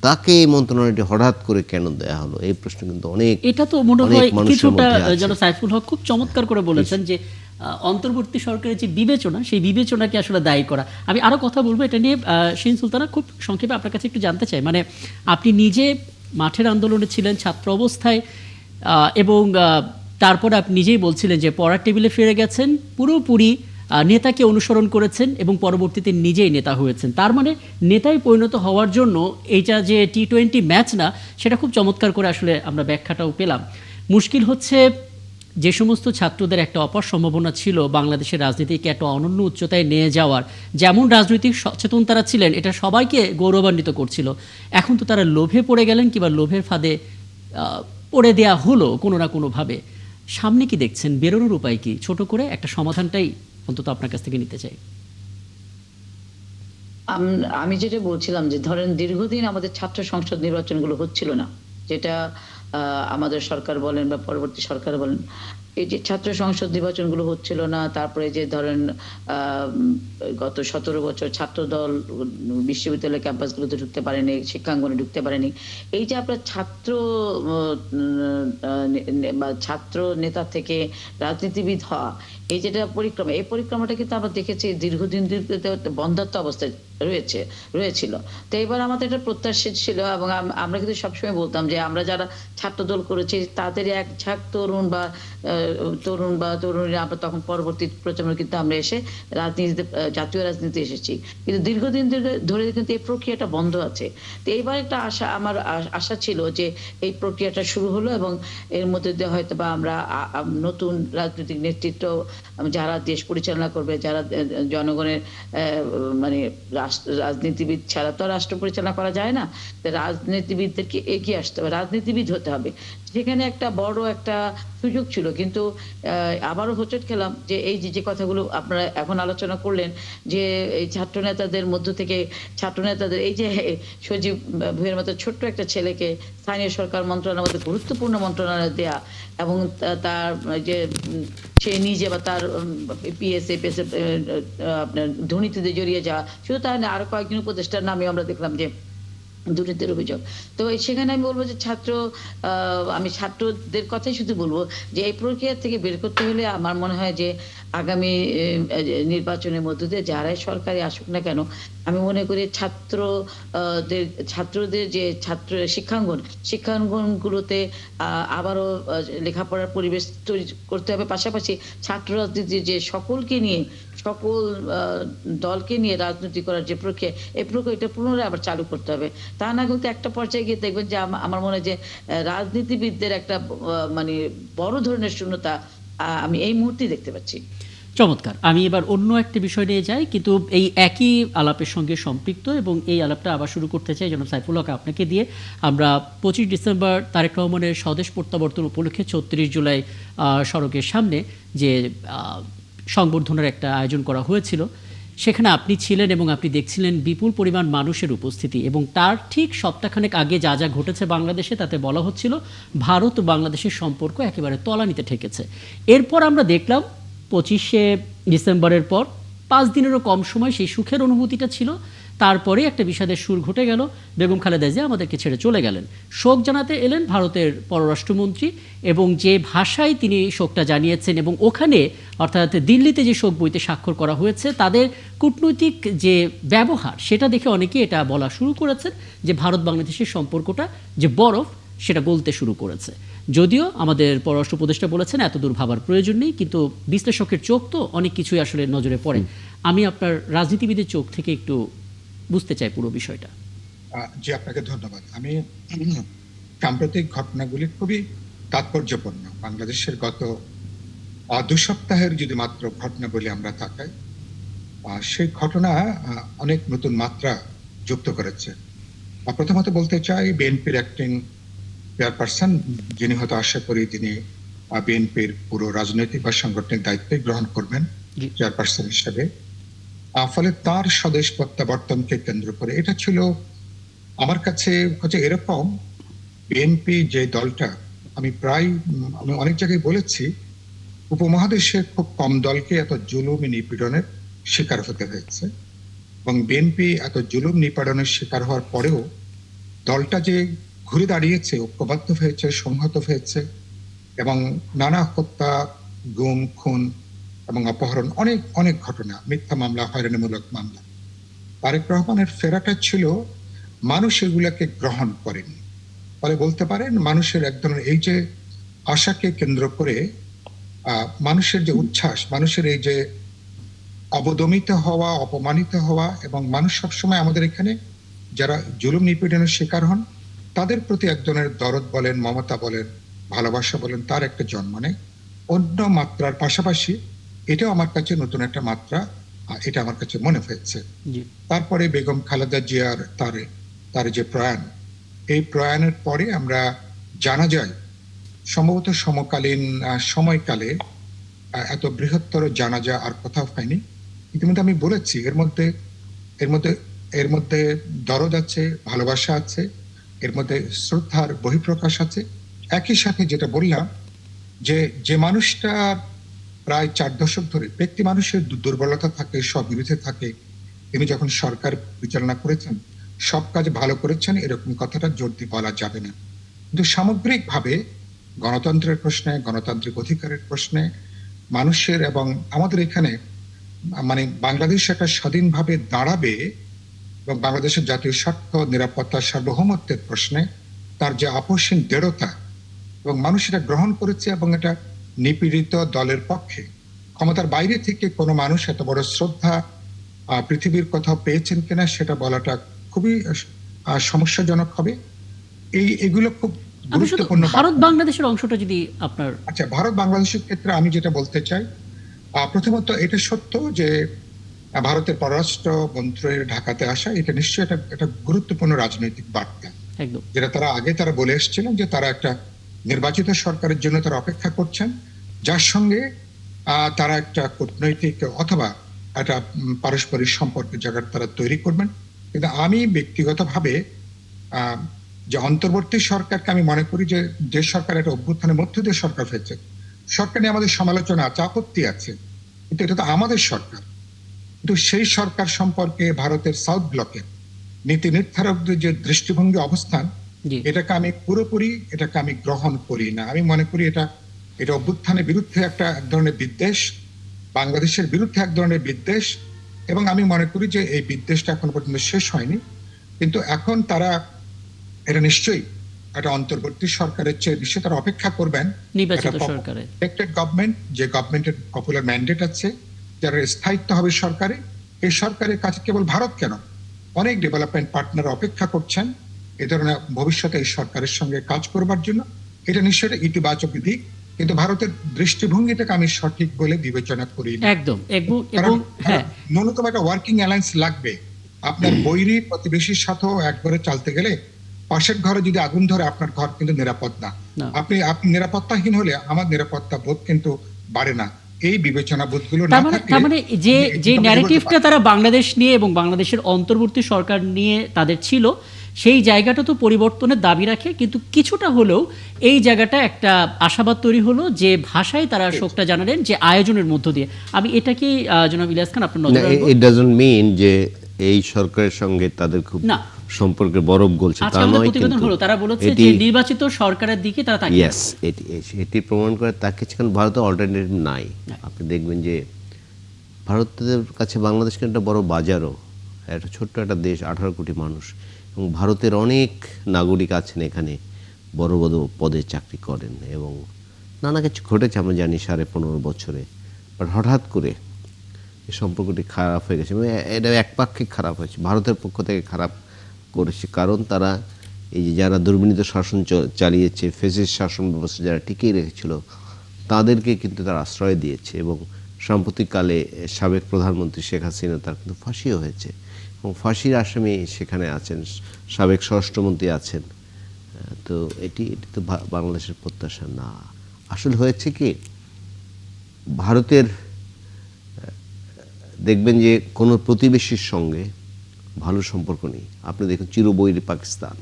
তাকে এই মন্ত্রণালয়টি হঠাৎ করে কেন দেয়া হলো? এই প্রশ্ন কিন্তু অনেক, এটা তো মনে হয় কিছুটা যেন আছে। সাইফুল হক খুব চমৎকার করে বলেছেন যে অন্তর্বর্তী সরকারের যে বিবেচনা, সেই বিবেচনাকে আসলে দায়ী করা। আমি আরো কথা বলবো এটা নিয়ে। শিন সুলতানা, খুব সংক্ষেপে আপনার কাছে একটু জানতে চাই, মানে আপনি নিজে মাঠের আন্দোলনে ছিলেন ছাত্র অবস্থায়, এবং তারপরে আপনি নিজেই বলছিলেন যে পড়ার টেবিলে ফিরে গেছেন, পুরোপুরি নেতাকে অনুসরণ করেছেন এবং পরবর্তীতে নিজেই নেতা হয়েছেন। তার মানে নেতায় পরিণত হওয়ার জন্য এইটা যে T20 ম্যাচ না, সেটা খুব চমৎকার করে আসলে আমরা ব্যাখ্যাটাও পেলাম। মুশকিল হচ্ছে, যে সমস্ত ছাত্রদের একটা অপার সম্ভাবনা ছিল বাংলাদেশের রাজনীতিকে একটা অনন্য উচ্চতায় নিয়ে যাওয়ার, যেমন রাজনৈতিক সচেতন তারা ছিলেন, এটা সবাইকে গৌরবান্বিত করছিল, এখন তো তারা লোভে পড়ে গেলেন, কিংবা লোভের ফাঁদে পড়ে দেয়া হলো কোনো না কোনোভাবে। সামনে কি দেখছেন, বেরোনোর উপায় কি? ছোট করে একটা সমাধানটাই অন্তত আপনার কাছ থেকে নিতে চাই। আমি যেটা বলছিলাম যে ধরেন দীর্ঘদিন আমাদের ছাত্র সংসদ নির্বাচনগুলো হচ্ছিল না, যেটা আমাদের সরকার বলেন বা পরবর্তী সরকার বলেন, এই যে ছাত্র সংসদ নির্বাচনগুলো হচ্ছিল না, তারপরে যে ধরেন গত 17 বছর ছাত্র দল বিশ্ববিদ্যালয় ক্যাম্পাসগুলোতে ঢুকতে পারেনি, শিক্ষাঙ্গনে ঢুকতে পারেনি। এই যে আপনার ছাত্র বা ছাত্র নেতা থেকে রাজনীতিবিদ হওয়া, এই যেটা পরিক্রমা, এই পরিক্রমাটা কিন্তু আমরা দেখেছি দীর্ঘদিন বন্ধাত্ম অবস্থায় রয়েছিল। তো এবার আমাদের একটা প্রত্যাশা ছিল, এবং আমরা কিন্তু সবসময় বলতাম যে আমরা যারা ছাত্র দল করেছি তাদের এক ঝাঁক তরুণ বা তরুণীরা আমরা তখন পরবর্তী প্রজন্ম কিন্তু আমরা এসে রাজনীতিতে, জাতীয় রাজনীতি এসেছি, কিন্তু দীর্ঘদিন ধরে কিন্তু এই প্রক্রিয়াটা বন্ধ আছে। তো এইবার একটা আমার আশা ছিল যে এই প্রক্রিয়াটা শুরু হলো, এবং এর মধ্যে দিয়ে হয়তো বা আমরা নতুন রাজনৈতিক নেতৃত্ব, যারা দেশ পরিচালনা করবে, যারা জনগণের মানে রাজনীতিবিদ ছাড়া তো রাষ্ট্র পরিচালনা করা যায় না, রাজনীতিবিদদেরকে এগিয়ে আসতে হবে, রাজনীতিবিদ হতে হবে। সেখানে একটা বড় একটা সুযোগ ছিল, কিন্তু আবারও হোঁচট খেলাম যে এই যে কথাগুলো আপনারা এখন আলোচনা করলেন, যে এই ছাত্র নেতাদের মধ্য থেকে এই যে সজীব ভুঁইয়ার মতো ছোট্ট একটা ছেলেকে স্থানীয় সরকার মন্ত্রণালয়ের মধ্যে গুরুত্বপূর্ণ মন্ত্রণালয় দেয়া, এবং তার যে সে নিজে বা তার পিএসএ আপনার দুর্নীতিতে জড়িয়ে যাওয়া, শুধু তাই না, আরো কয়েকজন উপদেষ্টার নামে আমরা দেখলাম যে দুর্নীতির অভিযোগ। তো সেখানে আমি বলবো যে আমি ছাত্রদের কথাই শুধু বলবো যে এই প্রক্রিয়া থেকে বের করতে হলে আমার মনে হয় যে আগামী নির্বাচনের মধ্য দিয়ে যারাই সরকারি আসুক না কেন, আমি মনে করি ছাত্রদের যে শিক্ষাঙ্গনগুলোতে আবারও লেখাপড়ার পরিবেশ তৈরি করতে হবে। পাশাপাশি ছাত্র রাজনীতির যে সকল দলকে নিয়ে রাজনীতি করার যে প্রক্রিয়া, এই প্রক্রিয়াটা পুনরায় আবার চালু করতে হবে। তা না কিন্তু একটা পর্যায়ে গিয়ে দেখবেন যে আমার মনে হয় যে রাজনীতিবিদদের একটা মানে বড় ধরনের শূন্যতা আমি এই মুহূর্তেই দেখতে পাচ্ছি। চমৎকার। আমি এবার অন্য একটা বিষয় নিয়ে যাই, কিন্তু এই একই আলাপের সঙ্গে সম্পৃক্ত, এবং এই আলাপটা আবার শুরু করতে চাই জনাব সাইফুল হক আপনাকে দিয়ে। আমরা 25 ডিসেম্বর তারেক রহমানের স্বদেশ প্রত্যাবর্তন উপলক্ষে 36 জুলাই সড়কের সামনে যে সংবর্ধনার একটা আয়োজন করা হয়েছিল, সেখানে আপনি ছিলেন এবং আপনি দেখছিলেন বিপুল পরিমাণ মানুষের উপস্থিতি, এবং তার ঠিক সপ্তাহখানেক আগে যা যা ঘটেছে বাংলাদেশে, তাতে বলা হচ্ছিল ভারত ও বাংলাদেশের সম্পর্ক একেবারে তলানিতে ঠেকেছে। এরপর আমরা দেখলাম 25শে ডিসেম্বরের পর 5 দিনেরও কম সময় সেই সুখের অনুভূতিটা ছিল, তারপরে একটা বিষাদের সুর ঘটে গেল। বেগম খালেদা জিয়া আমাদেরকে ছেড়ে চলে গেলেন। শোক জানাতে এলেন ভারতের পররাষ্ট্রমন্ত্রী, এবং যে ভাষায় তিনি শোকটা জানিয়েছেন, এবং ওখানে অর্থাৎ দিল্লিতে যে শোক বইতে স্বাক্ষর করা হয়েছে, তাদের কূটনৈতিক যে ব্যবহার, সেটা দেখে অনেকে এটা বলা শুরু করেছেন যে ভারত বাংলাদেশের সম্পর্কটা যে বরফ, সেটা গলতে শুরু করেছে। যদিও আমাদের পররাষ্ট্র উপদেষ্টা বলেছেন এত দূর ভাবার প্রয়োজন নেই, কিন্তু বিশ্লেষকের চোখ তো অনেক কিছুই আসলে নজরে পড়ে। আমি আপনার রাজনীতিবিদের চোখ থেকে একটু বুঝতে চাই পুরো বিষয়টা। জি, আপনাকে ধন্যবাদ। আমি সাম্প্রতিক ঘটনাগুলি খুবই তাৎপর্যপূর্ণ। বাংলাদেশের গত 2 সপ্তাহের যদি মাত্র ঘটনা বলি আমরা তাকাই, সেই ঘটনা অনেক নতুন মাত্রা যুক্ত করেছে। প্রথমত বলতে চাই, বিএনপির অ্যাক্টিং চেয়ারপারসন, যিনি হয়তো আশা করি তিনি বিএনপির পুরো রাজনৈতিক বা সাংগঠনিক দায়িত্ব গ্রহণ করবেন চেয়ারপারসন হিসেবে। ফলে তার স্বদেশ প্রত্যাবর্তনকে কেন্দ্র করে এটা ছিল আমার কাছে হচ্ছে এরকম, বিএনপি যে দলটা, আমি অনেক জায়গায় বলেছি, উপমহাদেশের খুব কম দলকে এত জুলুম নিপীড়নের শিকার হতে হয়েছে, এবং বিএনপি এত জুলুম নিপীড়নের শিকার হওয়ার পরেও দলটা যে ঘুরে দাঁড়িয়েছে, ঐক্যবদ্ধ হয়েছে, সংহত হয়েছে, এবং নানা হত্যা, গুম, খুন এবং অপহরণ, অনেক অনেক ঘটনা, মিথ্যা মামলা, হয়রানিমূলক মামলা, তারেক রহমানের ফেরাটা ছিল মানুষ এগুলাকে গ্রহণ করেনি। ফলে বলতে পারেন মানুষের এক ধরনের এই যে আশাকে কেন্দ্র করে মানুষের যে উচ্ছ্বাস, মানুষের এই যে অবদমিত হওয়া, অপমানিত হওয়া, এবং মানুষ সবসময় আমাদের এখানে যারা জুলুম নিপীড়নের শিকার হন তাদের প্রতি এক ধরনের দরদ বলেন, মমতা বলেন, ভালোবাসা বলেন, তার একটা জন্ম নেয়। অন্য মাত্রার পাশাপাশি এটাও আমার কাছে নতুন একটা মাত্রা, এটা আমার কাছে মনে হয়েছে। তারপরে বেগম খালেদা জিয়ার তার যে প্রয়াণ, এই প্রয়াণের পরে আমরা জানা যায় সম্ভবত সমকালীন সময়কালে এত বৃহত্তর জানাজা আর কোথাও হয়নি। ইতিমধ্যে আমি বলেছি এর মধ্যে দরদ আছে, ভালোবাসা আছে, এর মধ্যে শ্রদ্ধার বহিঃপ্রকাশ আছে। একই সাথে যেটা বললাম যে মানুষটা প্রায় 4 দশক ধরে, ব্যক্তি মানুষের দুর্বলতা থাকে, সব বিরুদ্ধে থাকে, তিনি যখন সরকার পরিচালনা করেছেন সব কাজ ভালো করেছেন এরকম কথাটা জোর দিয়ে বলা যাবে না, কিন্তু সামগ্রিকভাবে গণতন্ত্রের প্রশ্নে, গণতান্ত্রিক অধিকারের প্রশ্নে মানুষের, এবং আমাদের এখানে মানে বাংলাদেশ একটা স্বাধীনভাবে দাঁড়াবে এবং বাংলাদেশের জাতীয় স্বার্থ, নিরাপত্তা, সার্বভৌমত্বের প্রশ্নে তার যে আপোষহীন দৃঢ়তা, এবং মানুষ এটা গ্রহণ করেছে, এবং এটা নিপীড়িত দলের পক্ষে। ক্ষমতার বাইরে থেকে কোনো মানুষ এত বড় শ্রদ্ধা পৃথিবীর কোথাও পেয়েছেন কিনা সেটা বলাটা খুবই সমস্যাজনক হবে। এগুলো খুব গুরুত্বপূর্ণ। ভারত বাংলাদেশের অংশটা যদি আপনার, আচ্ছা, ভারত বাংলাদেশের ক্ষেত্রে আমি যেটা বলতে চাই, প্রথমত এটা সত্য যে ভারতের পররাষ্ট্র মন্ত্রীর ঢাকাতে আসা, এটা নিশ্চয়ই একটা গুরুত্বপূর্ণ রাজনৈতিক বার্তা, যেটা তারা বলে এসেছিলেন যে তারা একটা নির্বাচিত সরকারের জন্য তারা অপেক্ষা করছেন, যার সঙ্গে তারা একটা কূটনৈতিক অথবা একটা পারস্পরিক সম্পর্কের জায়গা তারা তৈরি করবেন। কিন্তু আমি ব্যক্তিগতভাবে যে অন্তর্বর্তী সরকারকে আমি মনে করি যে সরকার একটা অভ্যুত্থানের মধ্য দিয়ে সরকার হয়েছে, সরকার নিয়ে আমাদের সমালোচনা আছে, আপত্তি আছে, কিন্তু এটা তো আমাদের সরকার। কিন্তু সেই সরকার সম্পর্কে ভারতের সাউথ ব্লকের নীতি নির্ধারকদের যে দৃষ্টিভঙ্গি, অবস্থান, এটাকে আমি গ্রহণ করি না। আমি মনে করি এটা অভ্যুত্থানের বিরুদ্ধে এক ধরনের বিদ্বেষ, বাংলাদেশের বিরুদ্ধে এক ধরনের বিদ্বেষ, এবং আমি মনে করি যে এই বিদ্বেষটা এখন পর্যন্ত শেষ হয়নি। কিন্তু এখন তারা এটা নিশ্চয়ই একটা অন্তর্বর্তী সরকারের চেয়ে নিশ্চয়ই তারা অপেক্ষা করবেন নির্বাচিত সরকারে। ইলেক্টেড গভর্নমেন্ট, যে গভর্নমেন্টের পপুলার ম্যান্ডেট আছে, যারা স্থায়িত্ব হবে সরকারে, এই সরকারের কাছে কেবল ভারত কেন, অনেক ডেভেলপমেন্ট পার্টনার অপেক্ষা করছেন এ ধরনের ভবিষ্যতে এই সরকারের সঙ্গে কাজ করবার জন্য। এটা নিশ্চয়ই একটা ইতিবাচক দিক, কিন্তু ভারতের দৃষ্টিভঙ্গিটাকে আমি সঠিক বলে বিবেচনা করি না। একদম এবং হ্যাঁ, ন্যূনতম একটা ওয়ার্কিং অ্যালায়েন্স লাগবে। আপনার বৈরী প্রতিবেশীর সাথেও একবারে চলতে গেলে পাশের ঘরে যদি আগুন ধরে আপনার ঘর কিন্তু নিরাপদ না। না। আপনি নিরাপত্তাহীন হলে আমার নিরাপত্তা বোধ কিন্তু বাড়ে না। এই বিবেচনা বোধগুলো না থাকলে তার মানে যে এটা হতে ন্যারেটিভটা পারে। তারা বাংলাদেশ নিয়ে এবং বাংলাদেশের অন্তর্বর্তী সরকার নিয়ে তাদের ছিল, সেই জায়গাটা তো পরিবর্তনের দাবি রাখে, কিন্তু কিছুটা হলেও এই জায়গাটা একটা আশাবাদ তৈরি হলো যে ভাষায় তারা শোকটা জানালেন যে আয়োজনের মধ্য দিয়ে। আমি এটাকেই জনাব ইলিয়াস খান আপনার নজরে আনবো। ইট ডাজন্ট মিন যে এই সরকারের সঙ্গে তাদের খুব না। সম্পর্কের বরফ গলছে, আজকে তা আমাদের নয়। প্রতিবেদন কিন্তু হলো তারা বলেছে এটি যে নির্বাচিত সরকারের দিকে তারা তাকিয়ে ইয়েস, এটি প্রমাণ করে তাকে কারণ ভারতের অল্টারনেটিভ নাই। আপনি দেখবেন যে ভারতের কাছে বাংলাদেশ কিন্তু একটা বড় বাজারও, একটা ছোট্ট একটা দেশ, 18 কোটি মানুষ, এবং ভারতের অনেক নাগরিক আছেন এখানে, বড় বড় পদে চাকরি করেন, এবং নানা কিছু ঘটেছে আমরা জানি 15.5 বছরে। বাট হঠাৎ করে এই সম্পর্কটি খারাপ হয়ে গেছে, এটা একপাক্ষিক খারাপ হয়েছে, ভারতের পক্ষ থেকে খারাপ করেছে। কারণ তারা এই যে যারা দুর্বিনীত শাসন চালিয়েছে, ফেসিস্ট শাসন ব্যবস্থা যারা টিকিয়ে রেখেছিল, তাদেরকে কিন্তু তারা আশ্রয় দিয়েছে। এবং সাম্প্রতিককালে সাবেক প্রধানমন্ত্রী শেখ হাসিনা, তার কিন্তু ফাঁসিও হয়েছে, এবং ফাঁসির আসামি সেখানে আছেন, সাবেক স্বরাষ্ট্রমন্ত্রী আছেন। তো এটি তো বাংলাদেশের প্রত্যাশা না। আসলে হয়েছে কি, ভারতের দেখবেন যে কোনো প্রতিবেশীর সঙ্গে ভালো সম্পর্ক নেই। আপনি দেখুন চিরবৈরী পাকিস্তান,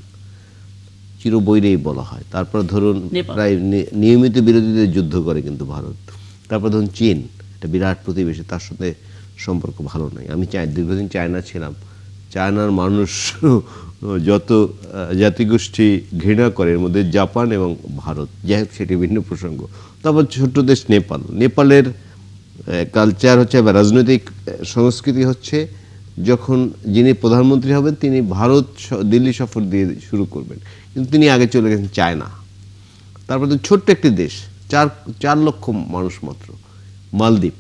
চিরবৈরী বলা হয়। তারপর ধরুন নেপাল। প্রায় নিয়মিত বিরোধীদের যুদ্ধ করে কিন্তু ভারত। তারপর ধরুন চীন, একটা বিরাট প্রতিবেশী, তার সাথে সম্পর্ক ভালো নয়। আমি দীর্ঘদিন চায়না ছিলাম, চায়নার মানুষ যত জাতিগোষ্ঠী ঘৃণা করে, এর মধ্যে জাপান এবং ভারত, যাই হোক সেটি ভিন্ন প্রসঙ্গ। তারপর ছোট্ট দেশ নেপাল, নেপালের কালচার হচ্ছে বা রাজনৈতিক সংস্কৃতি হচ্ছে, যখন যিনি প্রধানমন্ত্রী হবেন তিনি ভারত দিল্লি সফর দিয়ে শুরু করবেন, কিন্তু তিনি আগে চলে গেছেন চায়না। তারপর তো ছোট্ট একটি দেশ, 4 লক্ষ মানুষ মাত্র, মালদ্বীপ,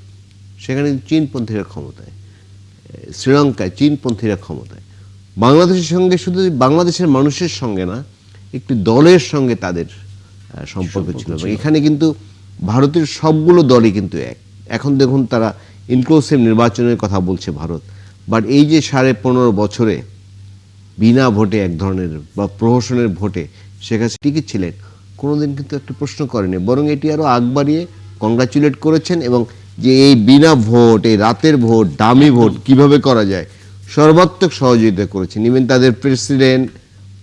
সেখানে চীনপন্থীরা ক্ষমতায়, শ্রীলঙ্কায় চীনপন্থীরা ক্ষমতায়। বাংলাদেশের সঙ্গে শুধু বাংলাদেশের মানুষের সঙ্গে না, একটি দলের সঙ্গে তাদের সম্পর্ক ছিল। এবং এখানে কিন্তু ভারতের সবগুলো দলই কিন্তু এক। এখন দেখুন তারা ইনক্লুসিভ নির্বাচনের কথা বলছে ভারত, বাট এই যে 15.5 বছরে বিনা ভোটে এক ধরনের বা প্রহসনের ভোটে শেখ হাসিনা টিকে ছিলেন, কোনোদিন কিন্তু একটা প্রশ্ন করেনি, বরং এটি আরও আগ বাড়িয়ে কংগ্রাচুলেট করেছেন। এবং যে এই বিনা ভোট, এই রাতের ভোট, ডামি ভোট কিভাবে করা যায় সর্বাত্মক সহযোগিতা করেছেন। ইভেন তাদের প্রেসিডেন্ট,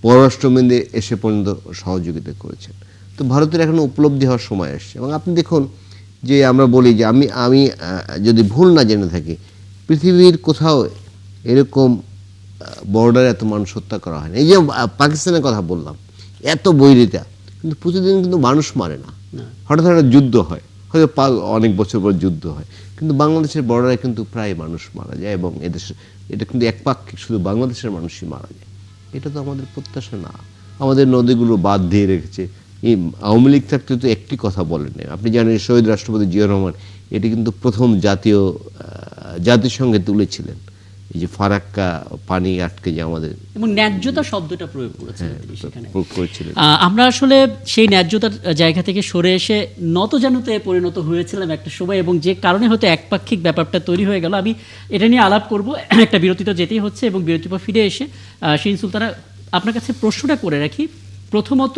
পররাষ্ট্রমন্ত্রী এসে পর্যন্ত সহযোগিতা করেছেন। তো ভারতের এখন উপলব্ধি হওয়ার সময় আসছে। এবং আপনি দেখুন যে আমরা বলি যে আমি যদি ভুল না জেনে থাকি, পৃথিবীর কোথাও এরকম বর্ডারে এত মানুষ হত্যা করা হয় না। এই যে পাকিস্তানের কথা বললাম, এত বৈরিতা, কিন্তু প্রতিদিন কিন্তু মানুষ মারে না, হঠাৎ হঠাৎ যুদ্ধ হয়, হয়তো অনেক বছর পর যুদ্ধ হয়, কিন্তু বাংলাদেশের বর্ডারে কিন্তু প্রায় মানুষ মারা যায়। এবং এটা কিন্তু একপাক্ষিক, শুধু বাংলাদেশের মানুষই মারা যায়। এটা তো আমাদের প্রত্যাশা না। আমাদের নদীগুলো বাদ দিয়ে রেখেছে। এই আওয়ামী লীগ থাকতে তো একটি কথা বলেন। আপনি জানেন শহীদ রাষ্ট্রপতি জিয়া রহমান এটি কিন্তু প্রথম জাতিসংঘে তুলেছিলেন, এই যে ফারাক্কা পানি আটকে যে আমাদের, এবং ন্যায্যতা শব্দটা প্রয়োগ করেছিলেন তিনি সেখানে। করেছিলেন। আমরা আসলে সেই ন্যায্যতার জায়গা থেকে সরে এসে নতজানুতে পরিণত হয়েছিলাম একটা সময়, এবং যে কারণে হয়তো একপাক্ষিক ব্যাপারটা তৈরি হয়ে গেল। আমি এটা নিয়ে আলাপ করব, একটা বিরতি তো যেতেই হচ্ছে, এবং বিরতির পর ফিরে এসে শিরিন সুলতানা, আপনার কাছে প্রশ্নটা করে রাখি। প্রথমত,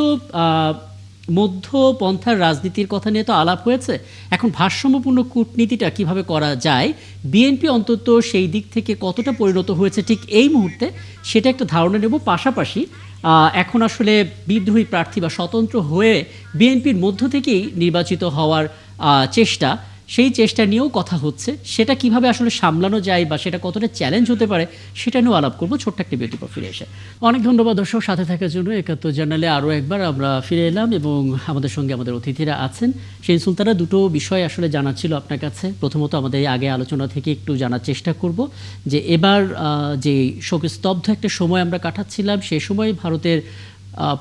মধ্যপন্থার রাজনীতির কথা নিয়ে তো আলাপ হয়েছে, এখন ভারসাম্যপূর্ণ কূটনীতিটা কিভাবে করা যায়, বিএনপি অন্তত সেই দিক থেকে কতটা পরিণত হয়েছে ঠিক এই মুহূর্তে, সেটা একটা ধারণা নেব। পাশাপাশি এখন আসলে বিদ্রোহী প্রার্থী বা স্বতন্ত্র হয়ে বিএনপির মধ্য থেকেই নির্বাচিত হওয়ার চেষ্টা, সেই চেষ্টা নিয়েও কথা হচ্ছে। সেটা কিভাবে আসলে সামলানো যায় বা সেটা কতটা চ্যালেঞ্জ হতে পারে সেটা নিয়েও আলাপ করবো ছোট্ট একটা বিরতির পর ফিরে এসে। অনেক ধন্যবাদ দর্শক সাথে থাকার জন্য। ৭১ জার্নালে আরও একবার আমরা ফিরে এলাম এবং আমাদের সঙ্গে আমাদের অতিথিরা আছেন। সেই সুলতানা, দুটো বিষয় আসলে জানার ছিল আপনার কাছে। প্রথমত আমাদের এই আগে আলোচনা থেকে একটু জানার চেষ্টা করব যে এবার যে শোকস্তব্ধ একটা সময় আমরা কাটাচ্ছিলাম, সে সময় ভারতের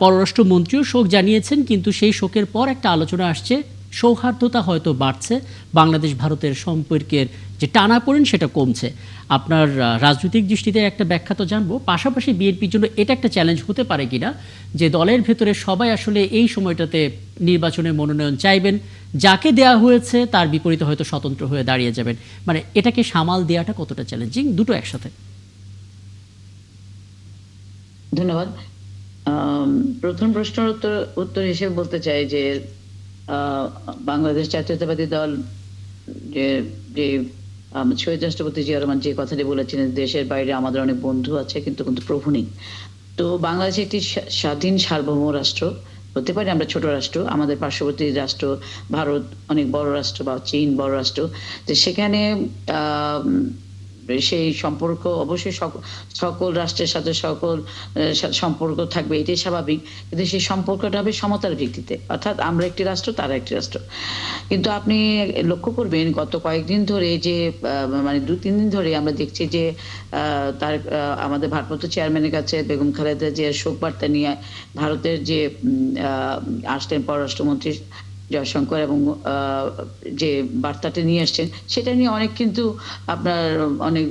পররাষ্ট্রমন্ত্রীও শোক জানিয়েছেন, কিন্তু সেই শোকের পর একটা আলোচনা আসছে সৌহার্দ্যতা হয়তো বাড়ছে, বাংলাদেশ ভারতের সম্পর্কের যে টানাপোড়েন সেটা কমছে। আপনার রাজনৈতিক দৃষ্টিতে একটা ব্যাখ্যা তো জানবো, পাশাপাশি বিএনপির জন্য এটা একটা চ্যালেঞ্জ হতে পারে কিনা যে দলের ভেতরে সবাই আসলে এই সময়টাতে নির্বাচনে মনোনয়ন চাইবেন, যাকে দেয়া হয়েছে তার বিপরীতে হয়তো স্বতন্ত্র হয়ে দাঁড়িয়ে যাবেন। মানে এটাকে সামাল দেওয়াটা কতটা চ্যালেঞ্জিং, দুটো একসাথে। ধন্যবাদ। প্রথম প্রশ্নের উত্তর হিসেবে বলতে চাই যে বাংলাদেশ জাতীয়তাবাদী দল যে যে শহীদ রাষ্ট্রপতি জিয়া রহমান যে কথাটি বলেছেন, দেশের বাইরে আমাদের অনেক বন্ধু আছে কিন্তু কিন্তু প্রভু নেই। তো বাংলাদেশ একটি স্বাধীন সার্বভৌম রাষ্ট্র হতে পারে, আমরা ছোট রাষ্ট্র, আমাদের পার্শ্ববর্তী রাষ্ট্র ভারত অনেক বড় রাষ্ট্র বা চীন বড় রাষ্ট্র। তো সেখানে সেই সম্পর্ক অবশ্যই সকল রাষ্ট্রের সাথে সকল সম্পর্ক থাকবে, এটাই স্বাভাবিক। কিন্তু সেই সম্পর্কটা হবে সমতার ভিত্তিতে, অর্থাৎ আমরা একটি রাষ্ট্র, তারা একটি রাষ্ট্র। কিন্তু আপনি লক্ষ্য করবেন গত কয়েকদিন ধরে যে মানে ২-৩ দিন ধরে আমরা দেখছি যে তার আমাদের ভারপ্রাপ্ত চেয়ারম্যানের কাছে বেগম খালেদা জিয়ার শোক বার্তা নিয়ে ভারতের যে আসলেন পররাষ্ট্রমন্ত্রী জয়শঙ্কর এবং যে বার্তাটা নিয়ে আসছেন সেটা নিয়ে অনেক কিন্তু আপনার অনেক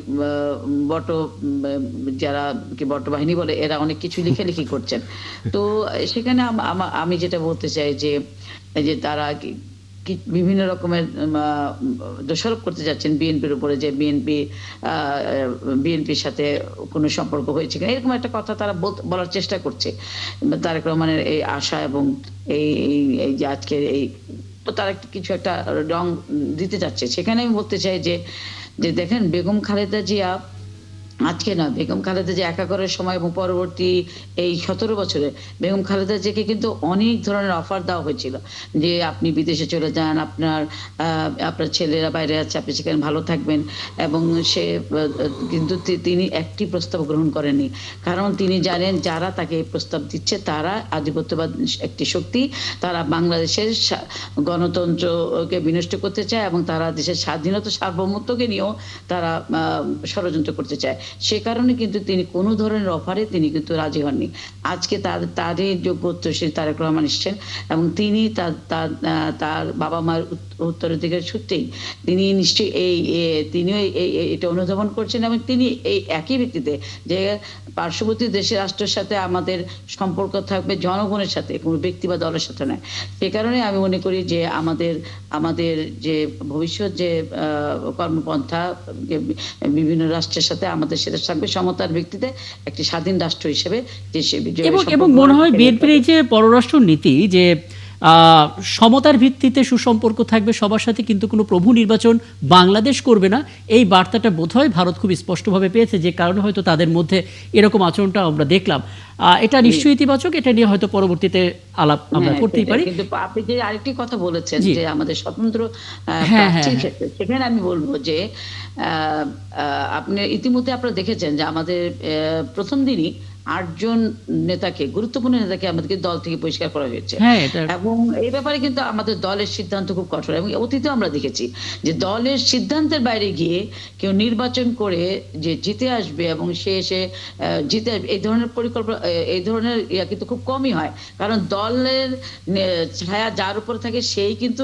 যারা কি বট বাহিনী বলে এরা অনেক কিছু লেখালেখি করছেন। তো সেখানে আমি যেটা বলতে চাই যে তারা বিভিন্ন রকমের দোষারোপ করতে যাচ্ছেন বিএনপির উপরে, যে বিএনপির সাথে কোনো সম্পর্ক হয়েছে কিনা, এরকম একটা কথা তারা বলার চেষ্টা করছে। তারেক রহমানের এই আশা এবং এই যে আজকের এই তারা কিছু একটা রং দিতে যাচ্ছে। সেখানে আমি বলতে চাই যে দেখেন বেগম খালেদা জিয়া আজকে না, বেগম খালেদা জিয়া একাকারের সময় এবং পরবর্তী এই 17 বছরে বেগম খালেদা জিয়াকে কিন্তু অনেক ধরনের অফার দেওয়া হয়েছিল যে আপনি বিদেশে চলে যান, আপনার ছেলেরা বাইরে আছে, আপনি সেখানে ভালো থাকবেন। এবং সে কিন্তু তিনি একটি প্রস্তাব গ্রহণ করেননি, কারণ তিনি জানেন যারা তাকে এই প্রস্তাব দিচ্ছে তারা আধিপত্যবাদ একটি শক্তি, তারা বাংলাদেশের গণতন্ত্রকে বিনষ্ট করতে চায় এবং তারা দেশের স্বাধীনতা সার্বভৌমত্বকে নিয়েও তারা ষড়যন্ত্র করতে চায়। সে কারণে কিন্তু তিনি কোনো ধরনের অফারে তিনি কিন্তু রাজি হননি। আজকে তারই যোগ্য উত্তরসূরি তারেক রহমান এসছেন এবং তিনি তার বাবা মায়ের উত্তরাধিকার সূত্রেই তিনি নিশ্চয়ই তিনিও এটা অনুধাবন করছেন এবং তিনি এই একই ভিত্তিতে যে পার্শ্ববর্তী দেশের রাষ্ট্রের সাথে আমাদের সম্পর্ক থাকবে জনগণের সাথে, কোনো ব্যক্তি বা দলের সাথে নয়। সে কারণে আমি মনে করি যে আমাদের যে ভবিষ্যৎ যে কর্মপন্থা বিভিন্ন রাষ্ট্রের সাথে আমাদের সেটা থাকবে সমতার ভিত্তিতে একটি স্বাধীন রাষ্ট্র হিসেবে। এবং মনে হয় বিএনপির এই যে পররাষ্ট্র নীতি যে সমতার ভিত্তিতে সুসম্পর্ক থাকবে সবার সাথে, কিন্তু কোনো প্রভু নির্বাচন বাংলাদেশ করবে না, এই বার্তাটা বোধহয় ভারত খুব স্পষ্টভাবে পেয়েছে, যে কারণে হয়তো তাদের মধ্যে এরকম আচরণটা আমরা দেখলাম। এটা নিশ্চয়ই ইতিবাচক, এটা নিয়ে হয়তো পরবর্তীতে আলাপ আমরা করতেই পারি। কিন্তু আপনি যে আরেকটি কথা বলেছেন যে আমাদের স্বতন্ত্র প্রার্থীর ক্ষেত্রে, সেখানে আমি বলবো যে আপনি ইতিমধ্যে আপনারা দেখেছেন যে আমাদের প্রথম দিনই ৮ জন নেতাকে, গুরুত্বপূর্ণ নেতাকে আমাদেরকে দল থেকে বহিষ্কার করা হয়েছে। এবং এই ব্যাপারে কিন্তু আমাদের দলের সিদ্ধান্ত খুব কঠোর এবং অতীতে আমরা দেখেছি যে দলের সিদ্ধান্তের বাইরে গিয়ে কেউ নির্বাচন করে যে জিতে আসবে এবং সে এসে জিতে আসবে, এই ধরনের পরিকল্পনা, এই ধরনের ইয়া কিন্তু খুব কমই হয়। কারণ দলের ছায়া যার উপর থাকে সেই কিন্তু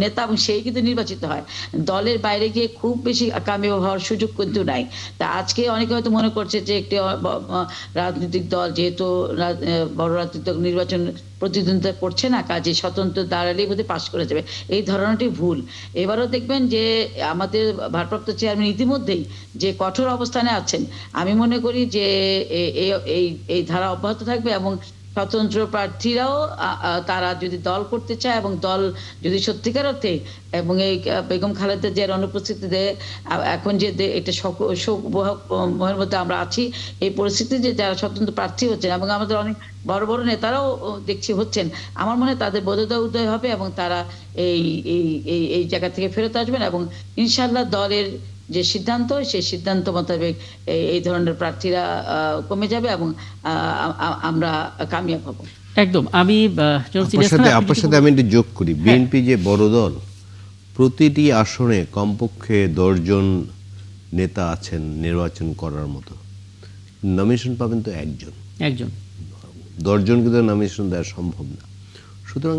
নেতা এবং সেই কিন্তু নির্বাচিত হয়। দলের বাইরে গিয়ে খুব বেশি কামিয়াব হওয়ার সুযোগ কিন্তু নাই। তা আজকে অনেকে হয়তো মনে করছে যে একটি রাজনৈতিক দল যেহেতু বড় রাজনৈতিক নির্বাচন প্রতিদ্বন্দ্বিতা করছে না, কাজে স্বতন্ত্র দাঁড়ালেই বোধহয় পাশ করে যাবে, এই ধারণাটি ভুল। এবারও দেখবেন যে আমাদের ভারপ্রাপ্ত চেয়ারম্যান ইতিমধ্যেই যে কঠোর অবস্থানে আছেন, আমি মনে করি যে এই ধারা অব্যাহত থাকবে এবং স্বতন্ত্র প্রার্থীরাও তারা যদি দল করতে চায় এবং দল যদি সত্যিকার অর্থে এবং এই বেগম খালেদা জিয়ার অনুপস্থিতিতে এখন যে একটা শোকের মধ্যে আমরা আছি, এই পরিস্থিতিতে যে যারা স্বতন্ত্র প্রার্থী হচ্ছেন এবং আমাদের অনেক বড় বড় নেতারাও দেখছি হচ্ছেন, আমার মনে হয় তাদের বোধোদয় উদয় হবে এবং তারা এই এই জায়গা থেকে ফেরত আসবেন এবং ইনশাআল্লাহ দলের যে সিদ্ধান্ত, সেই সিদ্ধান্ত মোতাবেক এই ধরনের প্রার্থীরা কমে যাবে এবং আমরা কামিয়াব হব। একদম। আমি আপনার সাথে আমি একটু যোগ করি। বিএনপি যে বড় দল, প্রতিটি আসনে কমপক্ষে 10 জন নেতা আছেন নির্বাচন করার মতো, নমিনেশন পাবেন তো একজন। 10 জনকে তো নমিনেশন দেওয়া সম্ভব না। সুতরাং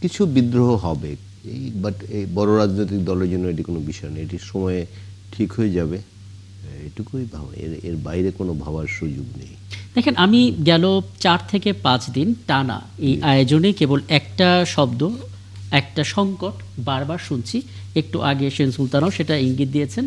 কিছু বিদ্রোহ হবে, বাট এই বড় রাজনৈতিক দলের জন্য এটি কোনো বিষয় নেই, এটি সময়ে ঠিক হয়ে যাবে, এটুকুই ভাবা, এর বাইরে কোনো ভাবার সুযোগ নেই। দেখেন, আমি গেল 4 থেকে 5 দিন টানা এই আয়োজনে কেবল একটা শব্দ, একটা সংকট বারবার শুনছি। একটু আগে সেন সুলতানও সেটা ইঙ্গিত দিয়েছেন,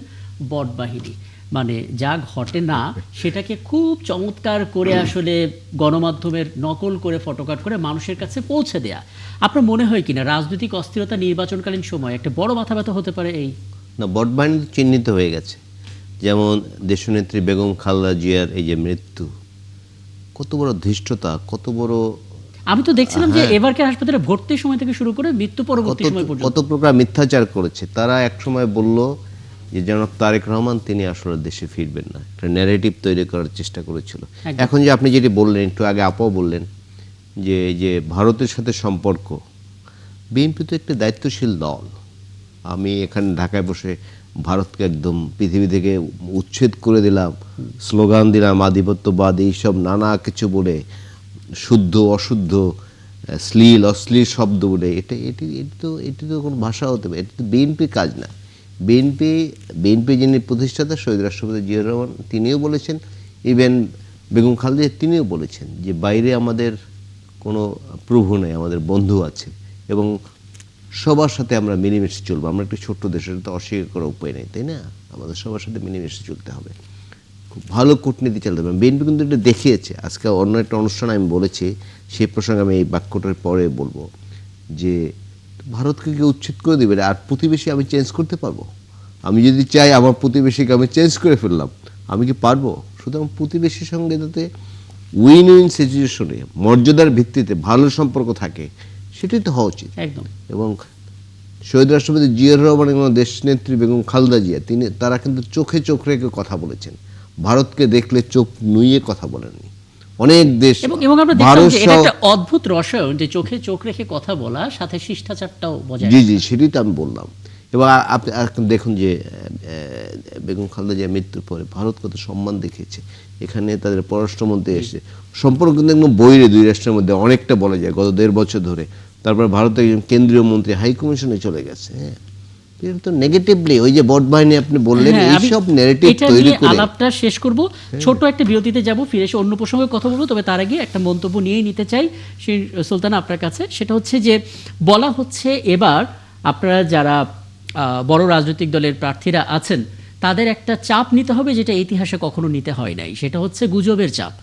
বট বাহিনী। মানে যা ঘটে না সেটাকে খুব চমৎকার করে আসলে গণমাধ্যমের নকল করে ফটোকাট করে মানুষের কাছে পৌঁছে দেয়া। আপনার মনে হয় কিনা রাজনৈতিক অস্থিরতা নির্বাচনকালীন সময় একটা বড় মাথা ব্যথা হতে পারে? এই না, বট বাহিনী চিহ্নিত হয়ে গেছে। যেমন দেশনেত্রী বেগম খালেদা জিয়ার এই যে মৃত্যু, কত বড় ধৃষ্টতা, কত বড়, আমি তো দেখছিলাম যে এবারকার হাসপাতালে ভর্তির সময় থেকে শুরু করে মৃত্যু পরবর্তী সময় পর্যন্ত কত প্রকার মিথ্যাচার করেছে। তারা এক সময় বলল যে জনাব তারেক রহমান তিনি আসলে দেশে ফিরবেন না, একটা ন্যারেটিভ তৈরি করার চেষ্টা করেছিল। এখন যে আপনি যেটি বললেন, একটু আগে আপাও বললেন যে ভারতের সাথে সম্পর্ক, বিএনপি তো একটা দায়িত্বশীল দল। আমি এখানে ঢাকায় বসে ভারতকে একদম পৃথিবী থেকে উচ্ছেদ করে দিলাম, স্লোগান দিলাম আধিপত্যবাদ, এইসব নানা কিছু বলে, শুদ্ধ অশুদ্ধ, শ্লীল অশ্লীল শব্দ বলে, এটি তো কোনো ভাষা হতে পারে, এটি তো বিএনপির কাজ না। বিএনপি যিনি প্রতিষ্ঠাতা শহীদ রাষ্ট্রপতি জিয়াউর রহমান, তিনিও বলেছেন, ইভেন বেগম খালেদা তিনিও বলেছেন যে বাইরে আমাদের কোনো প্রভু নেই, আমাদের বন্ধু আছে এবং সবার সাথে আমরা মিলেমিশে চলবো। আমরা একটু ছোট্ট দেশ, এটা তো অস্বীকার করার উপায় নেই, তাই না? আমাদের সবার সাথে মিলেমিশে চলতে হবে, খুব ভালো কূটনীতি চালাতে হবে। বিএনপি কিন্তু এটা দেখিয়েছে। আজকে অন্য একটা অনুষ্ঠানে আমি বলেছি, সেই প্রসঙ্গে আমি এই বাক্যটার পরে বলবো যে ভারতকে কেউ উচ্ছেদ করে দেবে আর প্রতিবেশী আমি চেঞ্জ করতে পারবো? আমি যদি চাই আমার প্রতিবেশীকে আমি চেঞ্জ করে ফেললাম, আমি কি পারবো? সুতরাং প্রতিবেশীর সঙ্গে যাতে উইন উইন সিচুয়েশনে মর্যাদার ভিত্তিতে ভালো সম্পর্ক থাকে, সেটাই তো হওয়া উচিত। একদম। এবং শহীদ রাষ্ট্রপতি জিয়াউর রহমান এবং দেশনেত্রী বেগম খালেদা জিয়া তারা কিন্তু চোখে চোখ রেখে কথা বলেছেন, ভারতকে দেখলে চোখ নুইয়ে কথা বলেননি। অনেক দেশ এবং আমরা দেখলাম যে এটা একটা অদ্ভুত রসায়ন, যে চোখে চোখ রেখে কথা বলা সাথে শিষ্টাচারটাও বজায়। জি, সেটাই তো আমি বললাম। এবং আপনি দেখুন যে বেগম খালেদা জিয়া মৃত্যুর পরে ভারত কত সম্মান দেখিয়েছে। এখানে তাদের পররাষ্ট্রমন্ত্রী এসে সম্পর্ক কিন্তু একদম বইরে দুই রাষ্ট্রের মধ্যে অনেকটা বলা যায় গত 1.5 বছর ধরে। তারপর ভারতের একজন কেন্দ্রীয় মন্ত্রী হাই কমিশনে চলে গেছে। এটা তো নেগেটিভলি, ওই যে বট বাহিনী আপনি বললেন, এইসব ন্যারেটিভ তৈরি করে আলাপটা শেষ করব। ছোট একটা বিরতিতে যাব, ফিরে এসে অন্য প্রসঙ্গে কথা বলবো। তবে তার আগে একটা মন্তব্য নিয়েই নিতে চাই সেই সুলতানা আপনার কাছে। সেটা হচ্ছে যে বলা হচ্ছে এবার আপনারা যারা বড় রাজনৈতিক দলের প্রার্থীরা আছেন তাদের একটা চাপ নিতে হবে, যেটা ইতিহাসে কখনো নিতে হয় নাই। সেটা হচ্ছে গুজবের চাপ।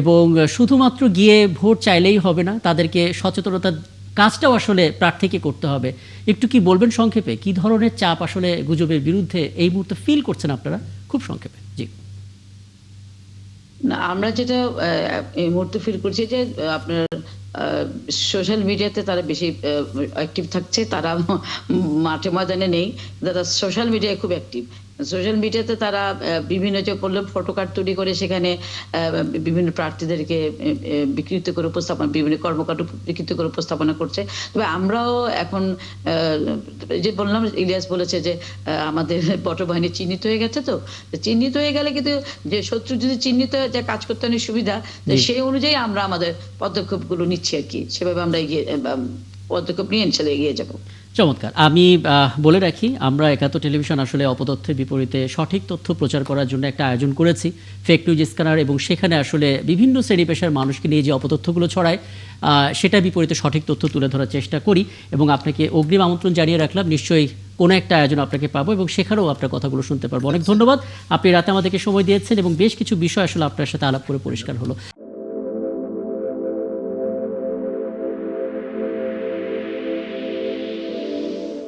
এবং শুধুমাত্র গিয়ে ভোট চাইলেই হবে না, তাদেরকে সচেতনতার কাজটাও আসলে প্রার্থীকে করতে হবে। একটু কি বলবেন সংক্ষেপে, কি ধরনের চাপ আসলে গুজবের বিরুদ্ধে এই মুহূর্তে ফিল করছেন আপনারা? খুব সংক্ষেপে। জি না, আমরা যেটা এই মুহূর্তে ফিল করছি যে আপনার সোশ্যাল মিডিয়াতে তারা বেশি অ্যাক্টিভ থাকছে, তারা মাঠে ময়দানে নেই, তারা সোশ্যাল মিডিয়ায় খুব অ্যাক্টিভ। সোশ্যাল মিডিয়াতে তারা বিভিন্ন যে করলে ফটো কার্ড তৈরি করে সেখানে বিভিন্ন প্রার্থীদেরকে বিকৃত করে উপস্থাপনা, বিভিন্ন কর্মকাণ্ড বিকৃত করে উপস্থাপনা করছে। তবে আমরাও এখন যে বললাম, ইলিয়াস বলেছে যে আমাদের পটবাহিনী চিহ্নিত হয়ে গেছে, তো চিহ্নিত হয়ে গেলে কিন্তু যে শত্রু যদি চিহ্নিত হয়ে যায় কাজ করতে অনেক সুবিধা, সেই অনুযায়ী আমরা আমাদের পদক্ষেপগুলো নিচ্ছি আর কি, সেভাবে আমরা পদক্ষেপ নিয়ে ইনশাল্লাহ এগিয়ে যাবো। চমৎকার। আমি বলে রাখি, আমরা একাত্তর টেলিভিশন আসলে অপতথ্যের বিপরীতে সঠিক তথ্য প্রচার করার জন্য একটা আয়োজন করেছি, ফেক নিউজ স্ক্যানার, এবং সেখানে আসলে বিভিন্ন শ্রেণী পেশার মানুষকে নিয়ে যে অপতথ্যগুলো ছড়ায় সেটার বিপরীতে সঠিক তথ্য তুলে ধরার চেষ্টা করি। এবং আপনাকে অগ্রিম আমন্ত্রণ জানিয়ে রাখলাম, নিশ্চয়ই কোনো একটা আয়োজন আপনাকে পাবো এবং সেখানেও আপনার কথাগুলো শুনতে পারবো। অনেক ধন্যবাদ, আপনি রাতে আমাদেরকে সময় দিয়েছেন এবং বেশ কিছু বিষয় আসলে আপনার সাথে আলাপ করে পরিষ্কার হলো।